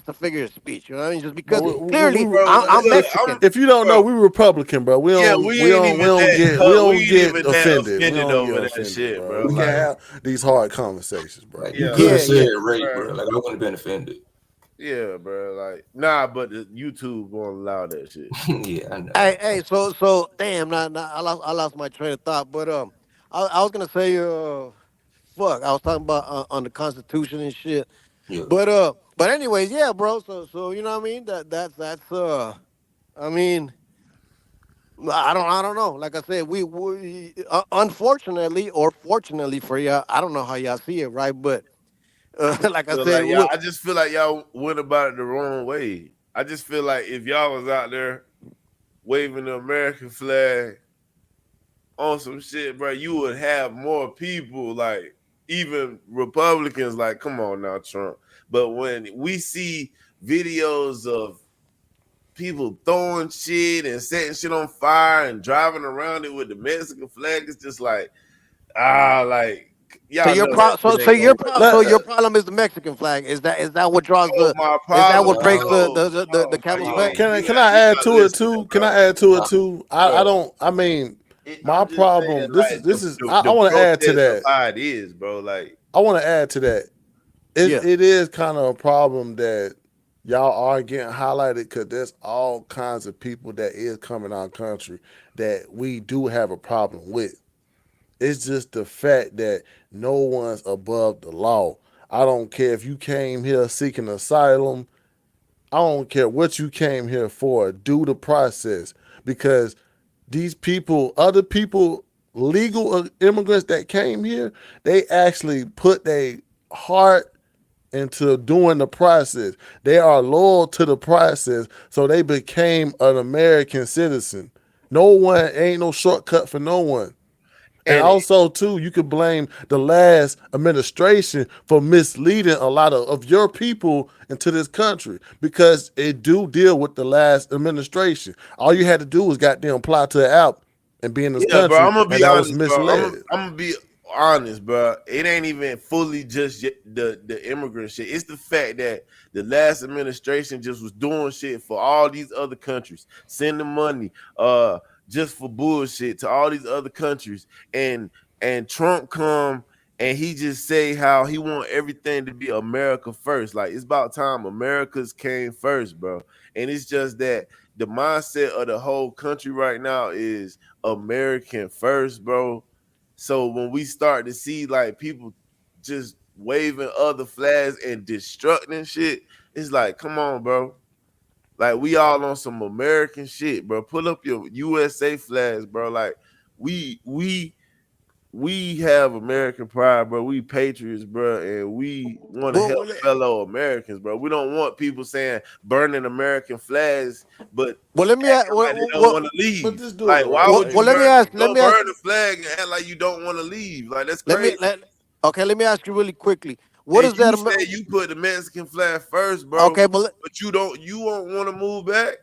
a figure of speech. You know what I mean? Just
But
because clearly
Bro,
I'm
look, I'm
Mexican.
if you don't know,
bro.
we Republican, bro.
Yeah, we ain't even that
We
we
don't
ain't
get
even that
offended. We
offended
don't get
over that
offended,
shit,
bro.
bro.
We can
Like,
have these hard conversations, bro.
Like you
yeah,
could have
Yeah,
like,
said
yeah,
rape,
bro.
bro. Like I wouldn't have been offended.
Yeah, bro. Like, nah, but the YouTube won't allow that shit.
Yeah, I
Hey,
know.
hey, so damn, I lost my train of thought. But I was gonna say, fuck, I was talking about on the Constitution and shit.
Yeah.
But anyways, yeah, bro. So you know what I mean? That's I mean, I don't know. Like I said, we unfortunately or fortunately for y'all, I don't know how y'all see it, right? But like I
Feel
said,
like y'all, I just feel like y'all went about it the wrong way. I just feel like if y'all was out there waving the American flag on some shit, bro, you would have more people, like even Republicans, like, come on now, Trump. But when we see videos of people throwing shit and setting shit on fire and driving around it with the Mexican flag, it's just like
so
y'all
your
know that
pro so
shit
so
ain't
your
gonna work.
pro so
Let,
your problem is the Mexican flag. Is that what draws
Oh,
the?
my
Is that
problem?
what breaks the
No,
the the, the,
Oh
the
man,
camel's back?
can I
you
add
not
to it
listening,
too? Can
bro.
I add to it
no.
too? I
Bro,
don't. I mean, my
I'm just saying,
problem. This is
like
this is. I
the
want to add to
protest of
that.
how it is, bro. Like,
I want to add to that.
Yeah.
It is kind of a problem that y'all are getting highlighted because there's all kinds of people that is coming our country that we do have a problem with. It's just the fact that no one's above the law. I don't care if you came here seeking asylum. I don't care what you came here for. Do the process because these people, other people, legal immigrants that came here, they actually put their heart into doing the process. They are loyal to the process, so they became an American citizen. No one ain't no shortcut for no one. And
and
also, too, you could blame the last administration for misleading a lot of your people into this country because it do deal with the last administration. All you had to do was goddamn apply to the app and be in this
yeah, bro.
country,
I'm gonna
and
be
that was
honest, bro.
misled.
I'm gonna be honest, bro. It ain't even fully just the immigrant shit. It's the fact that the last administration just was doing shit for all these other countries, sending money, just for bullshit to all these other countries, and Trump come and he just say how he want everything to be America first. Like it's about time America's came first, bro. And it's just that the mindset of the whole country right now is American first, bro. So when we start to see like people just waving other flags and destructing shit, it's like, come on, bro. Like we all on some American shit, bro. Pull up your USA flags, bro. Like we have American pride, bro. We patriots, bro, and we want to
Well,
help
well,
fellow Americans, bro. We don't want people saying burning American flags, but
well, let me ask,
acting like they don't want to
But
leave.
just do it
Like,
the
why
right
well,
would
way,
you
well, let me
burn?
man.
ask, let
Go
me ask,
burn the flag and act like you don't want to leave. Like that's
let me
crazy.
let. Okay, let me ask you really quickly. What
And
is that?
you say you put the Mexican flag first, bro,
Okay, but
but you won't want to move back.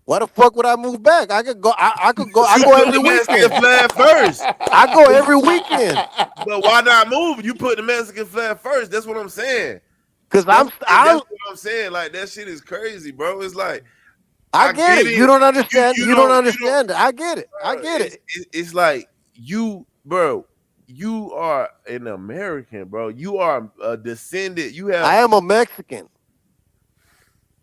why the fuck would I move back? I could go. I could go.
But
I
you
go
put
every
the Mexican
weekend.
flag first.
I go every weekend
But why not move? You put the Mexican flag first. That's what I'm saying.
because
That's
I'm.
that's what I'm saying. Like that shit is crazy, bro. It's like
I
I
get
get
it. You
it.
don't understand.
You
You don't
don't
understand it. I get it. I
bro.
get it.
It's like you, bro. you are an American, bro. You are a descendant. You have
I am a Mexican.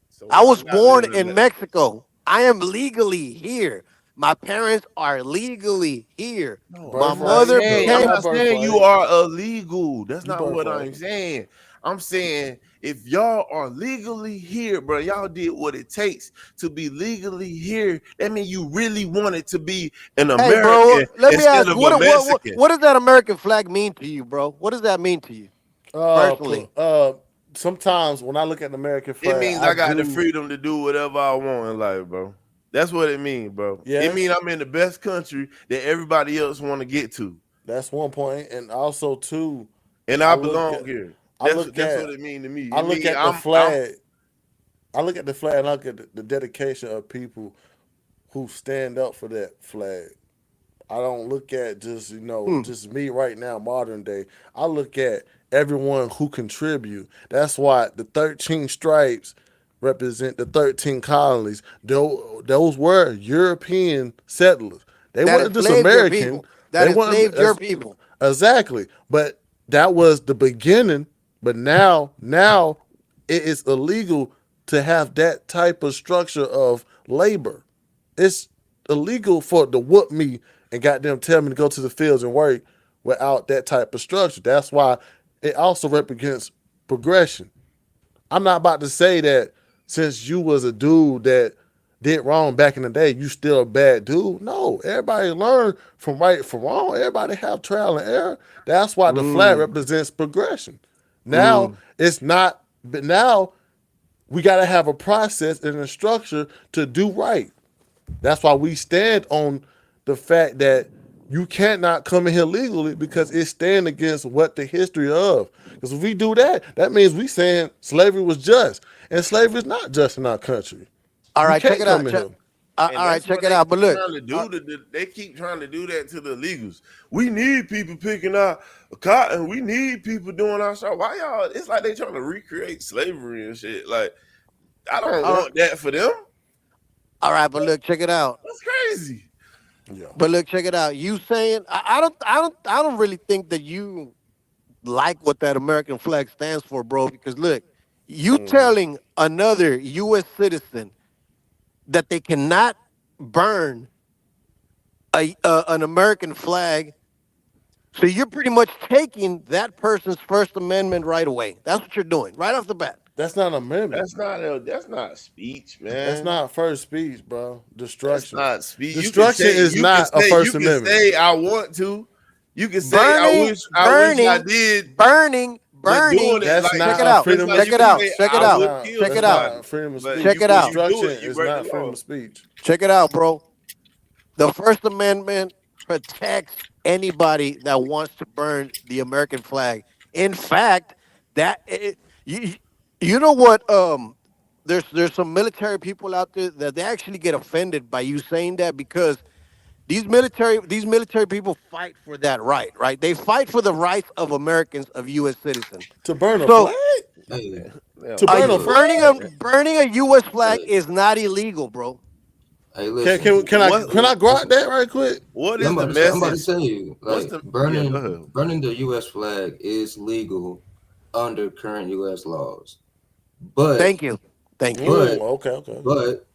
so
I
why
was
not
born
live in
in
Mexico?
Mexico. I am legally here. My parents are legally here.
No,
My
I'm not
Birthright,
mother
saying
bro.
I'm
You
became.
got
not saying you
birthright.
are illegal. That's
You
not what
birthright.
I'm saying. I'm saying if y'all are legally here, bro, y'all did what it takes to be legally here. That means you really wanted to be an
Hey, bro,
American
let me
instead
ask you,
of a Mexican.
what does that American flag mean to you, bro? What does that mean to you
Uh,
personally?
pl- uh, Sometimes when I look at the American
It
flag,
means
I
I got the
do.
freedom to do whatever I want in life, bro. That's what it means, bro. It means
Yes,
I'm in the best country that everybody else want to get to,
that's one point, and also too,
and
I
I
look
belong
at,
here.
I
That's
look
that's
at,
what it means to me.
I
It
look
means
at the
I'm
flag. I look at the flag, and I look at the dedication of people who stand up for that flag. I don't look at just
Hmm.
just me right now, modern day. I look at everyone who contribute. That's why the 13 stripes represent the 13 colonies. Those were European settlers. They
That
weren't just
enslaved your
American.
people. That
They weren't
enslaved your people.
exactly. But that was the beginning. But now it is illegal to have that type of structure of labor. It's illegal for to whoop me and goddamn tell me to go to the fields and work without that type of structure. That's why it also represents progression. I'm not about to say that since you was a dude that did wrong back in the day, you still a bad dude. No, everybody learn from right from wrong. Everybody have trial and error. That's why the flag
Mm,
represents progression. Now
mm.
it's not, but now we got to have a process and a structure to do right. That's why we stand on the fact that you cannot come in here legally because it stand against what the history of. Because if we do that, that means we saying slavery was just, and slavery is not just in our country.
All
You
right, check
can't
it out.
come in here.
and
All right,
that's
check
what
it
they
out. But
keep
look,
trying to do. They keep trying to do that to the illegals. We need people picking out cotton. We need people doing our stuff. Why y'all? It's like they trying to recreate slavery and shit. Like I don't
all right,
want that for them.
all right, but look, check it out.
That's crazy.
Yeah.
But look, check it out. You saying I don't really think that you like what that American flag stands for, bro. Because look, you telling another U.S. citizen that they cannot burn an American flag, so you're pretty much taking that person's First Amendment right away. That's what you're doing right off the bat.
That's not an amendment.
That's not speech,
That's
man.
not first speech, bro.
That's
Destruction.
not speech.
Destruction is not a
You
First
can
Amendment.
say I want to. You can say
Burning,
I wish I
burning,
did,
burning,
but doing
burning.
it
That's
like
Check it
not
out.
just
freedom
like
of
Check
you
it
can
out.
say
speech.
Check it
I
That's
out.
would
not.
kill
Check
That's
it out.
somebody,
not freedom of
but
speech.
Check it
when
out.
you do
Destruction
it, you
is
break the
not freedom
law.
of speech.
Check it out, bro. The First Amendment protects anybody that wants to burn the American flag. In fact, you you know what? There's some military people out there that they actually get offended by you saying that because these military people fight for that right, right? They fight for the rights of Americans, of U.S. citizens.
To burn a
So
flag?
Hey,
They
To
don't
are
burn
you
a
give a
burning
fuck.
flag?
a U.S. flag
hey,
is not illegal, bro.
hey,
Can
listen.
can can I
What
can I grok
Listen.
that right quick?
what
Yeah,
is the
I'm about to
message?
tell you,
What's
like
the yeah? Go ahead.
burning the U.S. flag is legal under current U.S. laws, but
Thank you, thank you.
but
Okay, okay, okay.
but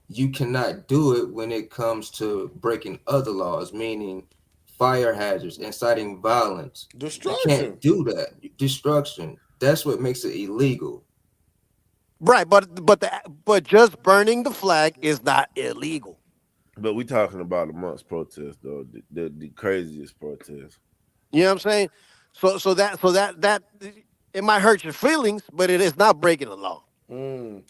you cannot do it when it comes to breaking other laws, meaning fire hazards, inciting violence. You can't
Destruction.
do that. Destruction. That's what makes it illegal.
Right, but just burning the flag is not illegal.
But we talking about amongst protests though, the craziest protest.
You know what I'm saying? So that it might hurt your feelings, but it is not breaking the law.
Mm.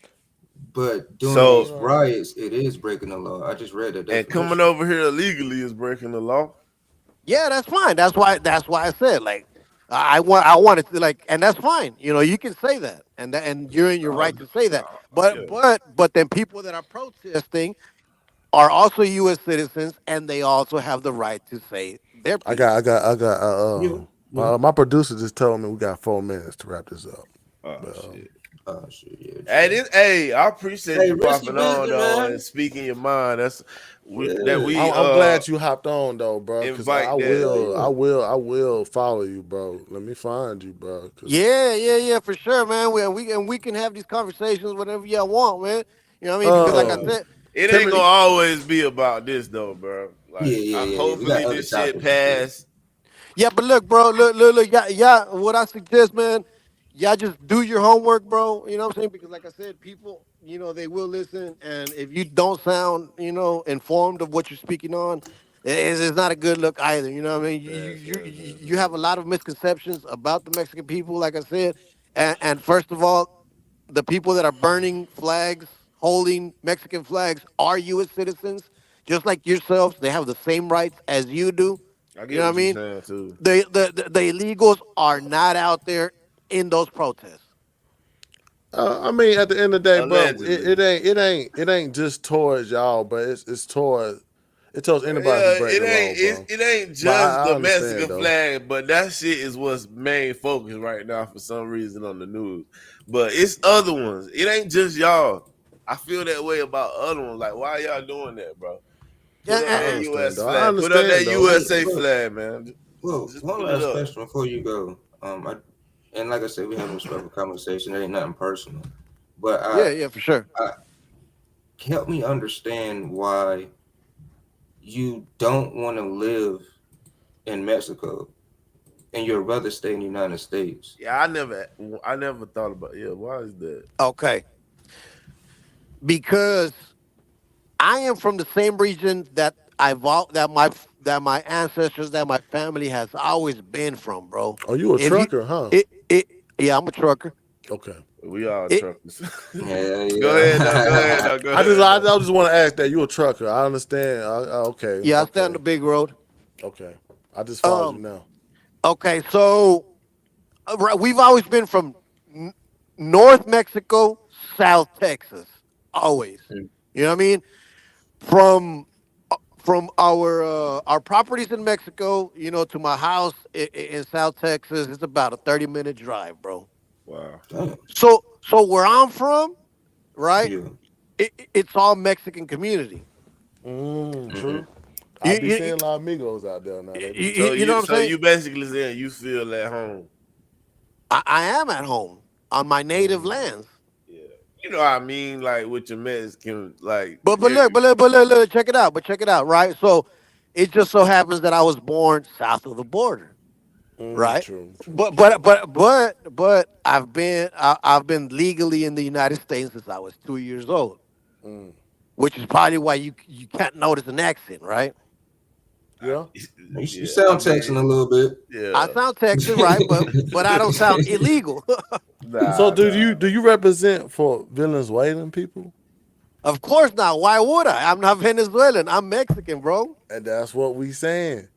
But during
So
these
Uh,
riots, it is breaking the law. I just read the
and coming
definition.
over here illegally is breaking the law.
Yeah, that's fine. That's why I said like I wanted to like, and that's fine. You know, you can say that, and you're in your
Oh,
right to say that.
yeah.
But then people that are protesting are also U.S. citizens, and they also have the right to say their
I
piece.
got I got I got
Yeah, yeah.
my producer just told me we got 4 minutes to wrap this up.
Oh
But,
shit.
Shit, yeah,
Hey,
true.
hey, I appreciate
Hey,
you
risky
popping on
business,
though
man.
and speaking your mind. That's we
I'm glad you hopped on though, bro. Cause
invite that nigga.
I will follow you, bro. Let me find you, bro. Cause
Yeah, for sure, man. We can have these conversations whenever y'all want, man. You know what I mean? Because like I
uh,
said,
It
tell
ain't
me.
gonna always be about this though, bro.
Yeah,
Like,
yeah, yeah, yeah. We got
hopefully
other
this shit
topics and shit.
pass.
yeah, but look, bro, look, yeah. What I suggest, man, y'all just do your homework, bro. You know what I'm saying? Because like I said, people, they will listen, and if you don't sound, informed of what you're speaking on, it's not a good look either. You know what I mean? You have a lot of misconceptions about the Mexican people, like I said, and first of all, the people that are burning flags, holding Mexican flags, are U.S. citizens, just like yourselves. They have the same rights as you do.
I
You know
get
what I
what you
mean?
saying too.
The illegals are not out there in those protests.
I mean, at the end of the day, bro,
Allegedly.
it ain't just towards y'all, but it's towards anybody who
Yeah,
break the law, bro.
it ain't
But
just
I
the
understand
Mexican
though.
flag, but that shit is what's main focus right now for some reason on the news. But it's other ones. It ain't just y'all. I feel that way about other ones. Like, why y'all doing that, bro? Put
And,
up
I
that
and,
understand
US
though. I
flag. Put up
understand
that
though.
Hey,
USA
look,
flag, man.
well,
Just
one
put it
last
up.
question before you go. And like I said, we have a respectful conversation. It ain't nothing personal, but
yeah, for sure.
I help me understand why you don't want to live in Mexico and you'd rather stay in the United States.
Yeah, I never thought about. Yeah, why is that?
Okay, because I am from the same region that my ancestors, that my family has always been from, bro.
Oh, you a
If you
trucker, huh?
it yeah, I'm a trucker.
Okay.
We all
It
truckers.
Yeah,
Go ahead, though. Go ahead,
yeah.
though. Go ahead,
I
though.
just want to ask that you a trucker. I understand. Okay,
yeah, I stay on
okay,
the big road.
okay. I just followed you
Um,
now.
okay, so right, we've always been from n- North Mexico, South Texas, always. You know what I mean? From from our properties in Mexico, to my house in South Texas, it's about a 30-minute drive, bro.
Wow.
Damn.
So where I'm from, right?
Yeah.
It's all Mexican community.
Hmm.
True. I
You,
be
you,
seeing a lot of amigos out there now. They be
you,
So
trucking.
you know what I'm
so
saying?
you basically saying you feel at home.
I am at home on my native
Mm.
lands.
Yeah. You know what I mean? Like with your Mexican, like
But look, check it out. But check it out, right? So it just so happens that I was born south of the border, right?
True.
But I've been legally in the United States since I was 2 years old,
Mm.
which is probably why you can't notice an accent, right?
Yeah.
You
yeah, I
sound Texan
mean,
a little bit.
I
yeah.
sound Texan, right? But I don't sound illegal.
So
Nah, nah.
do you represent for Venezuelan people?
Of course not. Why would I? I'm not Venezuelan. I'm Mexican, bro.
And that's what we saying.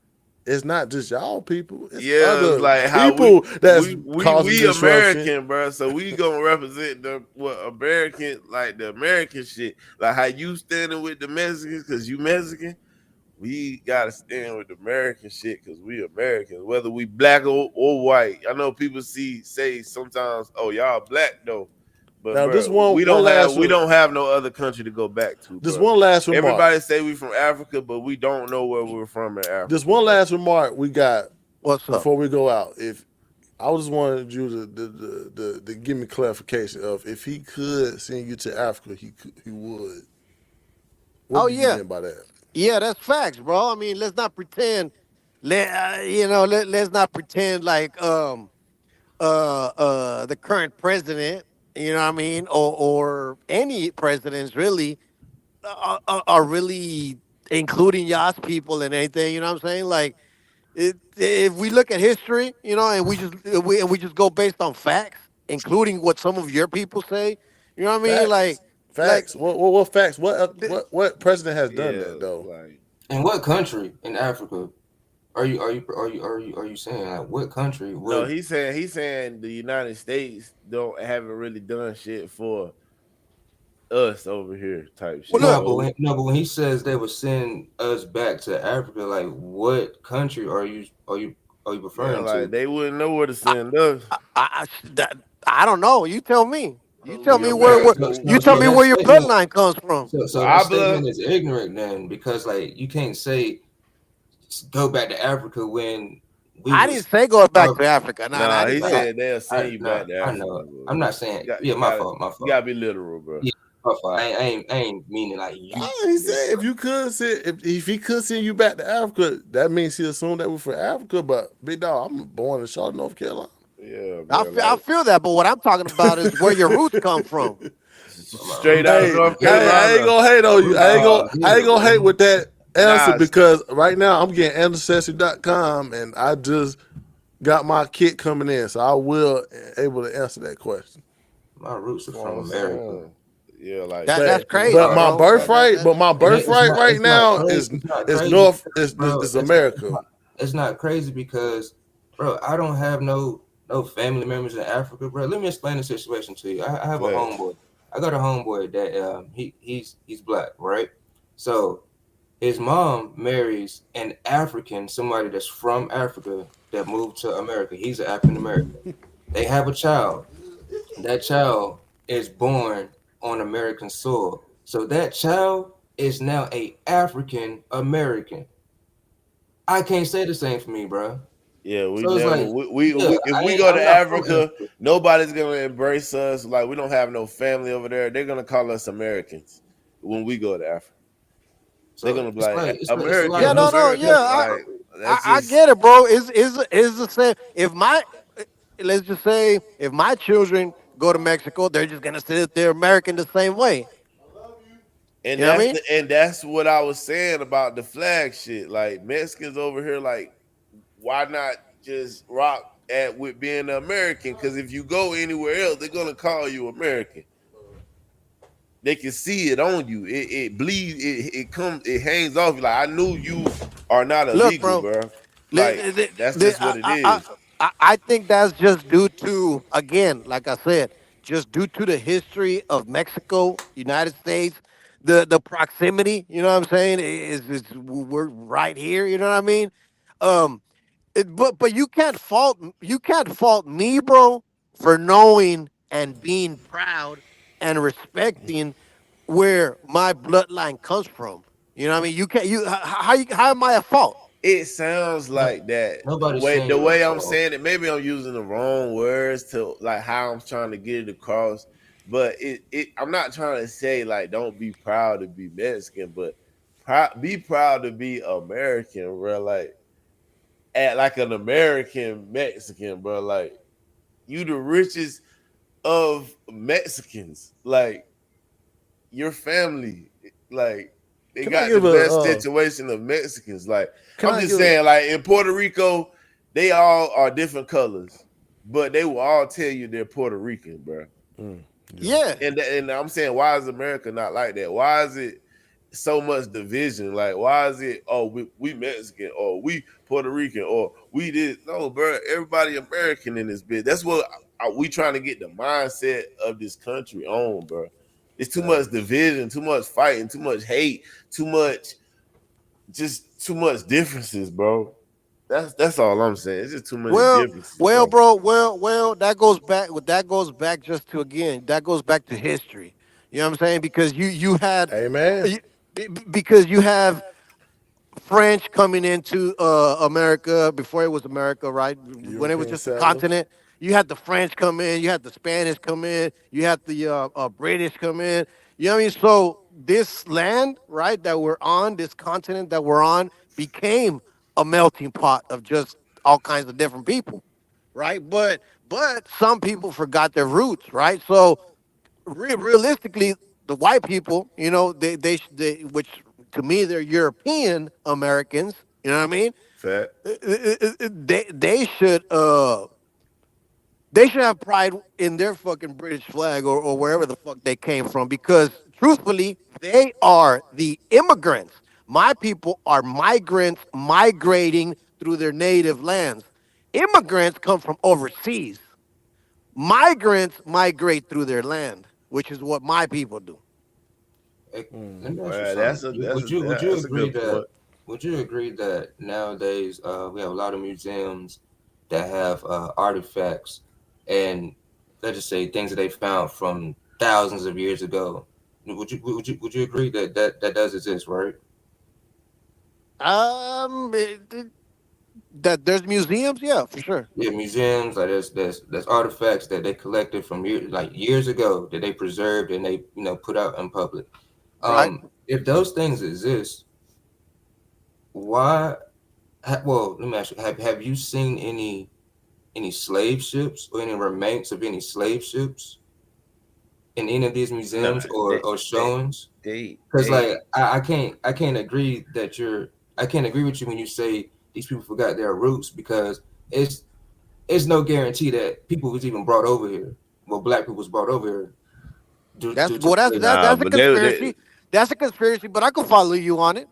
It's not just y'all people. It's
Yeah, it's
other
like how
people that's causing
we
disruption.
American, bro. So we gonna represent the what American, like the American shit, like how you standing with the Mexicans because you Mexican. We gotta stand with the American shit because we Americans, whether we black or white. I know people say sometimes, "Oh, y'all black though," but
Now,
bro, we don't have no other country to go back to,
this
bro.
one last remark.
Everybody say we from Africa, but we don't know where we're from in
This
Africa,
one
bro.
last remark we got
What's up?
before we go out. If I just wanted you to give me clarification of if he could send you to Africa, he would. What
Oh
do you
yeah,
mean by that?
yeah. That's facts, bro. I mean, let's not pretend. Let's not pretend like the current president. You know what I mean, or any presidents really are really including Yas people and anything. You know what I'm saying? Like, if we look at history, and we just go based on facts, including what some of your people say. You know what I mean?
Facts.
Like,
Facts. What facts?
th-
What president has done
Yeah,
that though?
like
In what country in Africa are you saying, like, what country
no,
would?
he's saying the United States don't haven't really done shit for us over here, type
well,
shit.
look.
No, but when he says they would send us back to Africa, like, what country are you
Man,
referring
like
to?
they wouldn't know where to
I,
send us.
I don't know. You tell me. You tell
We
me where,
American.
where you tell
So
me
that
where your
statement,
bloodline comes from.
so that
Our blood.
statement is ignorant then, because like you can't say go back to Africa when we
I didn't
was
say going back
our
to Africa. Nah, I
Nah,
didn't
he
say
no,
that.
said they'll send you back to
I
Africa,
know.
bro.
I'm not saying
You
my
got
fault, my
you gotta
fault.
be literal, bro.
Yeah, my fault. I ain't meaning like you.
Oh, he said if you could send, if he could send you back to Africa, that means he assumed that we're from Africa. But big dog, I'm born in Charlotte, North Carolina.
Yeah,
I
bro.
feel, I
Like
feel that, but what I'm talking about is where your roots come from.
My
straight
roots
out of
Hey,
from
North
hey,
here.
I ain't
Carolina.
gonna hate
My
on you.
roots are
I ain't
here,
gonna hate
bro.
with that answer
Nah,
because right now I'm getting ancestry.com and I just got my kit coming in, so I will able to answer that question.
My roots are
that's what
from
I'm
America.
saying. Yeah, like
That's
But
They
but
crazy,
are.
my
bro.
birthright, but my
And it's
birthright
not.
right
It's not
now
crazy. It's not
is
crazy,
North
because, bro.
is America.
It's not crazy because, bro, I don't have no family members in Africa, bro. Let me explain the situation to you. I have a
facts.
homeboy. I got a homeboy that he's black, right? So his mom marries an African, somebody that's from Africa that moved to America. He's an African American. They have a child. That child is born on American soil. So that child is now a African American. I can't say the same for me, bro.
Yeah, we
So it's
never
like, yeah,
we if we go to
I'm not from
Africa,
Africa.
nobody's gonna embrace us. Like we don't have no family over there. They're gonna call us Americans when we go to Africa. They're
So
gonna be
it's
like
like it's a lot
American,
Yeah,
of
no, no,
American.
yeah,
Like
I,
that's
I
just
get it, bro. Is the same. If my, let's just say, if my children go to Mexico, they're just gonna say that they're American the same way.
and
You know what I
that's
mean?
that's what I was saying about the flag shit. Like Mexicans over here, like why not just rock at with being an American? Because if you go anywhere else, they're gonna call you American. They can see it on you. It bleeds. It comes. It hangs off you. Like I knew you are not
Look,
illegal,
bro.
bro.
the-
Like
the-
that's
the-
just what it is.
I think that's just due to, again, like I said, just due to the history of Mexico, United States, the proximity. You know what I'm saying? Is we're right here. You know what I mean? Um, but you can't fault me, bro, for knowing and being proud and respecting where my bloodline comes from. You know what I mean? You can't how am I at fault?
It sounds
no,
like that.
nobody's
Way
saying
the
you're a
way I'm
fault.
saying it, maybe I'm using the wrong words to like how I'm trying to get it across. But I'm not trying to say like don't be proud to be Mexican, but be proud to be American, bro. Like act like an American Mexican, bro. Like you the richest of Mexicans. Like your family, like they
Can I
got the
give
best
a
situation of Mexicans. Like
can
I'm
I
just
give
saying, like in Puerto Rico, they all are different colors, but they will all tell you they're Puerto Rican, bro.
yeah.
Yeah.
And I'm saying, why is America not like that? Why is it so much division? Like, why is it? Oh, we Mexican, or we Puerto Rican, or we did no, bro. Everybody American in this bit. That's what we trying to get the mindset of this country on, bro. It's too much division, too much fighting, too much hate, too much, just too much differences, bro. That's all I'm saying. It's just too many
Well,
differences, bro.
bro. Well. That goes back. That goes back just to, again. That goes back to history. You know what I'm saying? Because you had,
Amen.
you- because you have French coming into America before it was America, right? When it was
European
just a
settlers.
continent, you had the French come in, you had the Spanish come in, you had the British come in. You know what I mean? So this land, right, that we're on, this continent that we're on, became a melting pot of just all kinds of different people, right? But some people forgot their roots, right? So realistically, the white people, you know, they which to me they're European Americans. You know what I mean?
Fat.
They they should have pride in their fucking British flag or wherever the fuck they came from, because truthfully, they are the immigrants. My people are migrants migrating through their native lands. Immigrants come from overseas. Migrants migrate through their land, which is what my people do.
Hey, let me ask you
That's
something.
a
Would you
that's a
agree
good
that
point.
nowadays we have a lot of museums that have artifacts, and let's just say things that they found from thousands of years ago. Would you agree that does exist, right?
That there's museums, yeah, for sure.
Yeah, museums, like there's artifacts that they collected from years ago that they preserved and they put out in public.
Right?
If those things exist, why? Well, let me ask you: Have you seen any slave ships or any remains of any slave ships in any of these
Nah,
museums
they
or
they
showings?
they
Because
they
like I can't agree that I can't agree with you when you say these people forgot their roots, because it's no guarantee that people was even brought over here. Well, black people was brought over here due to slavery.
nah,
That's a
but they
conspiracy. That's a conspiracy, but I can follow you on it.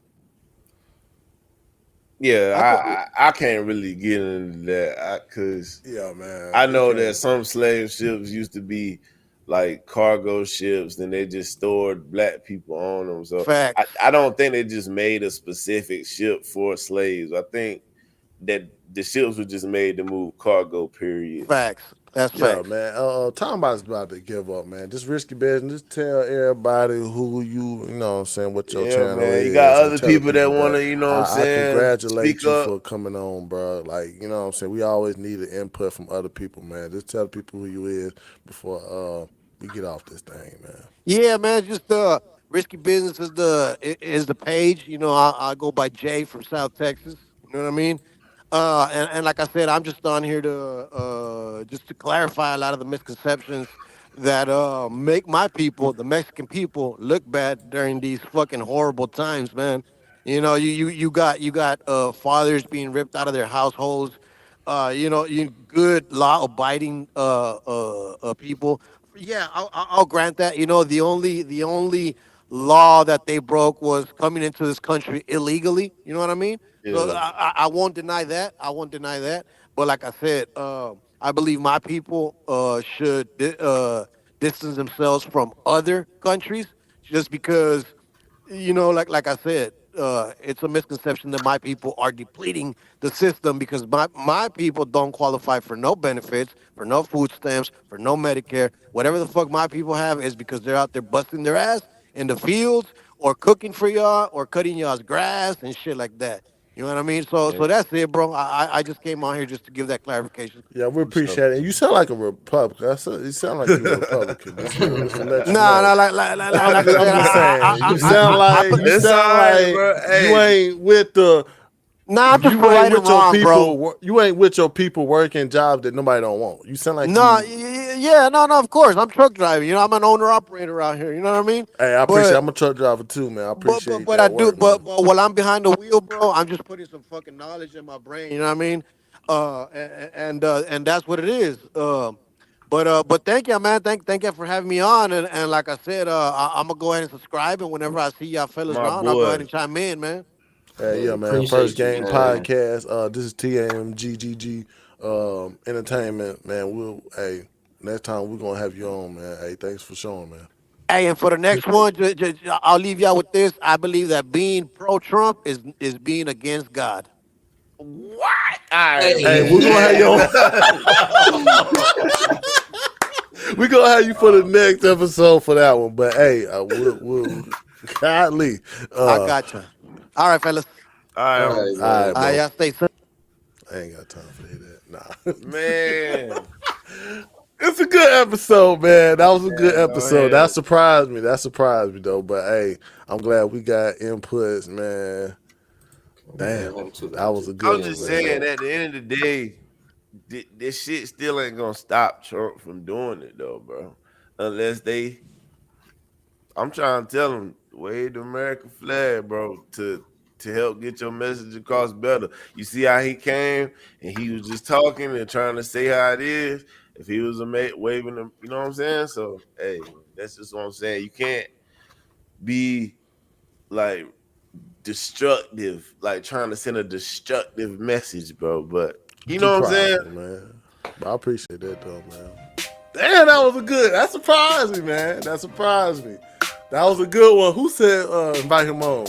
yeah,
I could.
I can't really get into that because
Yeah, man.
I
We
know that
can't.
some slave ships used to be like cargo ships, and they just stored black people on them. So
Facts.
I don't think they just made a specific ship for slaves. I think that the ships were just made to move cargo. Period.
Facts. That's
Yeah,
facts.
man. Talking about is about to give up, man. Just risky business. Just tell everybody who you know what I'm saying, what your
Yeah,
channel
man. You got
is, and
other
tell the
people that
people
want
that
to, you know what I'm
I
saying, speak
congratulate you
up.
for coming on, bro. Like, you know what I'm saying? We always need an input from other people, man. Just tell the people who you is before we get off this thing, man.
Yeah, man. Just risky business is the page. You know, I go by Jay from South Texas. You know what I mean? And like I said, I'm just on here to just to clarify a lot of the misconceptions that make my people, the Mexican people, look bad during these fucking horrible times, man. You know, you got fathers being ripped out of their households. You know, you good law abiding people. Yeah, I'll grant that. You know, the only law that they broke was coming into this country illegally. You know what I mean? So
Yeah,
I won't deny that. I won't deny that. But like I said, I believe my people should distance themselves from other countries just because like I said, it's a misconception that my people are depleting the system because my people don't qualify for no benefits, for no food stamps, for no Medicare. Whatever the fuck my people have is because they're out there busting their ass in the fields or cooking for y'all or cutting y'all's grass and shit like that. You know what I mean? So
yeah,
so that's it, bro. I just came on here just to give that clarification.
Yeah, we
for sure.
appreciate it. And you sound like a Republican. You sound like you're a Republican. Just to let you
Nah,
know.
nah, like I
I'm
said,
just saying. You
It's all
sound
right,
like
bro.
you
Hey,
ain't with the
nah, I'm just for
you ain't
right and
with your
wrong, bro.
people. You ain't with your people working jobs that nobody don't want. You sound like
No,
you.
yeah, no, of course. I'm truck driving. You know, I'm an owner operator out here. You know what I mean?
Hey, I appreciate.
But
I'm a truck driver too, man. I
but but
appreciate
but I
that
do.
work, man.
But while I'm behind the wheel, bro, I'm just putting some fucking knowledge in my brain. You know what I mean? And that's what it is. But thank you, man. Thank you for having me on. And like I said, I'm gonna go ahead and subscribe. And whenever I see y'all fellas
my
around, I'll go ahead
boy.
and chime in, man.
Hey,
Hey,
yeah, man. First
appreciate you,
Game
man.
Podcast. This is TAMGGG Entertainment, man. Next time we're gonna have you on, man. Hey, thanks for showing, man.
Hey, and for the next one, I'll leave y'all with this. I believe that being pro-Trump is being against God.
What? All right,
Hey,
Hey,
we're gonna have you
man.
on. We're gonna have you for the next episode for that one. But hey, we'll godly.
I
Uh,
gotcha. All right, fellas.
All
all
right,
right,
all right,
man.
bro.
Y'all stay safe.
I ain't got time for that. Nah.
man.
It's a good episode, man. That was a good
Yeah, go
episode. That
ahead.
surprised me. That surprised me though. But hey, I'm glad we got inputs, man.
Yeah,
Damn,
him too,
that
him
was
too.
a good
I'm
one,
just
man.
saying, at the end of the day, this shit still ain't gonna stop Trump from doing it, though, bro. Unless they, I'm trying to tell them, wave the American flag, bro, to help get your message across better. You see how he came and he was just talking and trying to say how it is. If he was waving them, you know what I'm saying? So, hey, that's just what I'm saying. You can't be like destructive, like trying to send a destructive message, bro. But you know what I'm saying?
Surprised me, man. But I appreciate that though, man. Damn, that was a good. That surprised me, man. That surprised me. That was a good one. Who said invite him on?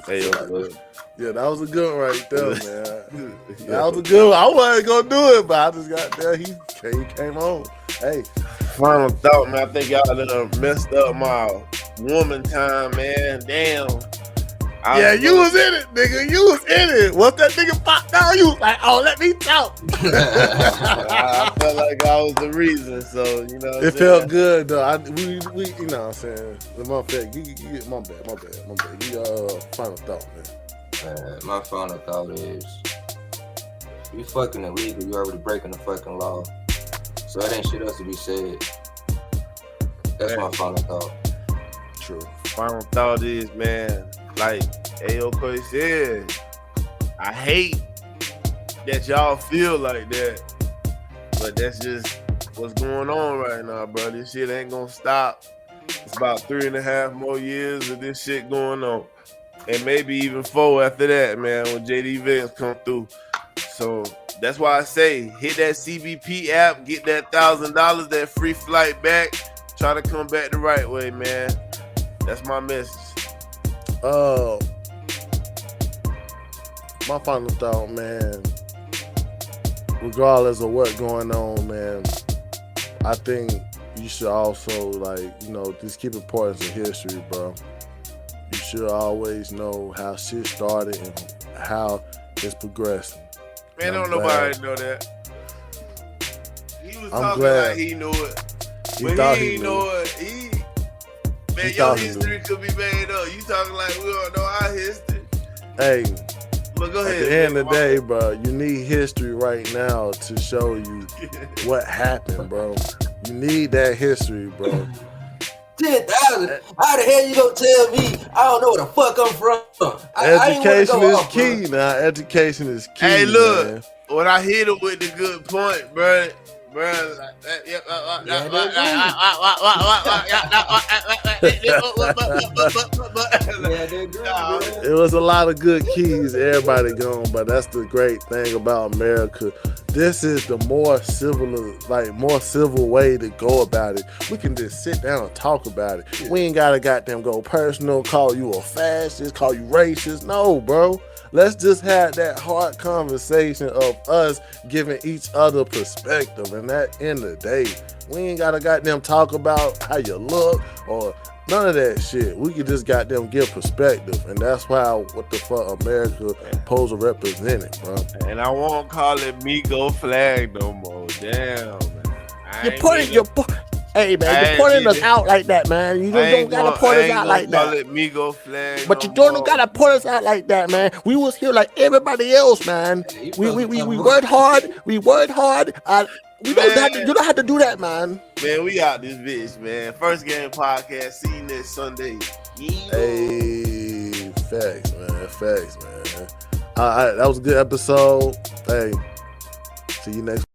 Hey, yo,
But
Yeah, that was a good one right there, man. That was
yo,
a good one. I wasn't gonna do it, but I just got there. He came on. Hey,
Final thought, man. I think y'all done messed up my woman time, man. Damn.
yeah, you was in it, nigga. You was in it. Once that nigga popped down, you was like, oh, let me talk.
I felt like I was the reason, so you know.
It felt good though. We you know what I'm saying. My bad. My bad. You final thought, man.
My final thought is, you fucking illegal. You already breaking the fucking law. So that ain't shit else to be said. That's my final thought.
True.
Final thought is, man, like Ayo said, I hate that y'all feel like that, but that's just what's going on right now, bro. This shit ain't gonna stop. It's about 3.5 more years of this shit going on, and maybe even 4 after that, man, when JD Vance come through. So that's why I say hit that CBP app, get that $1,000, that free flight back. Try to come back the right way, man. That's my message.
My final thought, man. Regardless of what's going on, man, I think you should also, like, you know, just keep importance of history, bro. You should always know how shit started and how it's progressing.
Man, don't nobody know that. He was talking
glad.
like he knew it.
He
But
thought
he
he
ain't
knew.
know it. Man,
He
your
thought he
history
knew.
could be made up. You talking like we don't know our history.
Hey,
But go
at
ahead.
the end
man.
of the day, bro, you need history right now to show you what happened, bro. You need that history, bro.
10,000. How the hell you gonna tell me I don't know where the fuck I'm from? I ain't wanna
Education
go
is
off,
key
bro.
now. Education is key.
Hey, look,
man.
when I hit him with the good point, bro.
It was a lot of good keys, everybody going, but that's the great thing about America. This is the more civil way to go about it. We can just sit down and talk about it. We ain't gotta goddamn go personal, call you a fascist, call you racist. No, bro. Let's just have that hard conversation of us giving each other perspective. And at the end of the day, we ain't gotta goddamn talk about how you look or none of that shit. We can just goddamn give perspective. And that's why what the fuck America supposed to represent it, bro.
And I won't call it Migo flag no more. Damn, man.
Hey man, you're pointing us out like that, man. You just don't gotta point us out like
call
that.
it Migo flag.
But you don't gotta point us out like that, man. We was here like everybody else, man. We worked hard. We worked hard. You don't have to do that, man.
Man, we out this bitch, man. First Game Podcast. See you next Sunday.
Hey, facts, man. Facts, man. All right, that was a good episode. Hey, see you next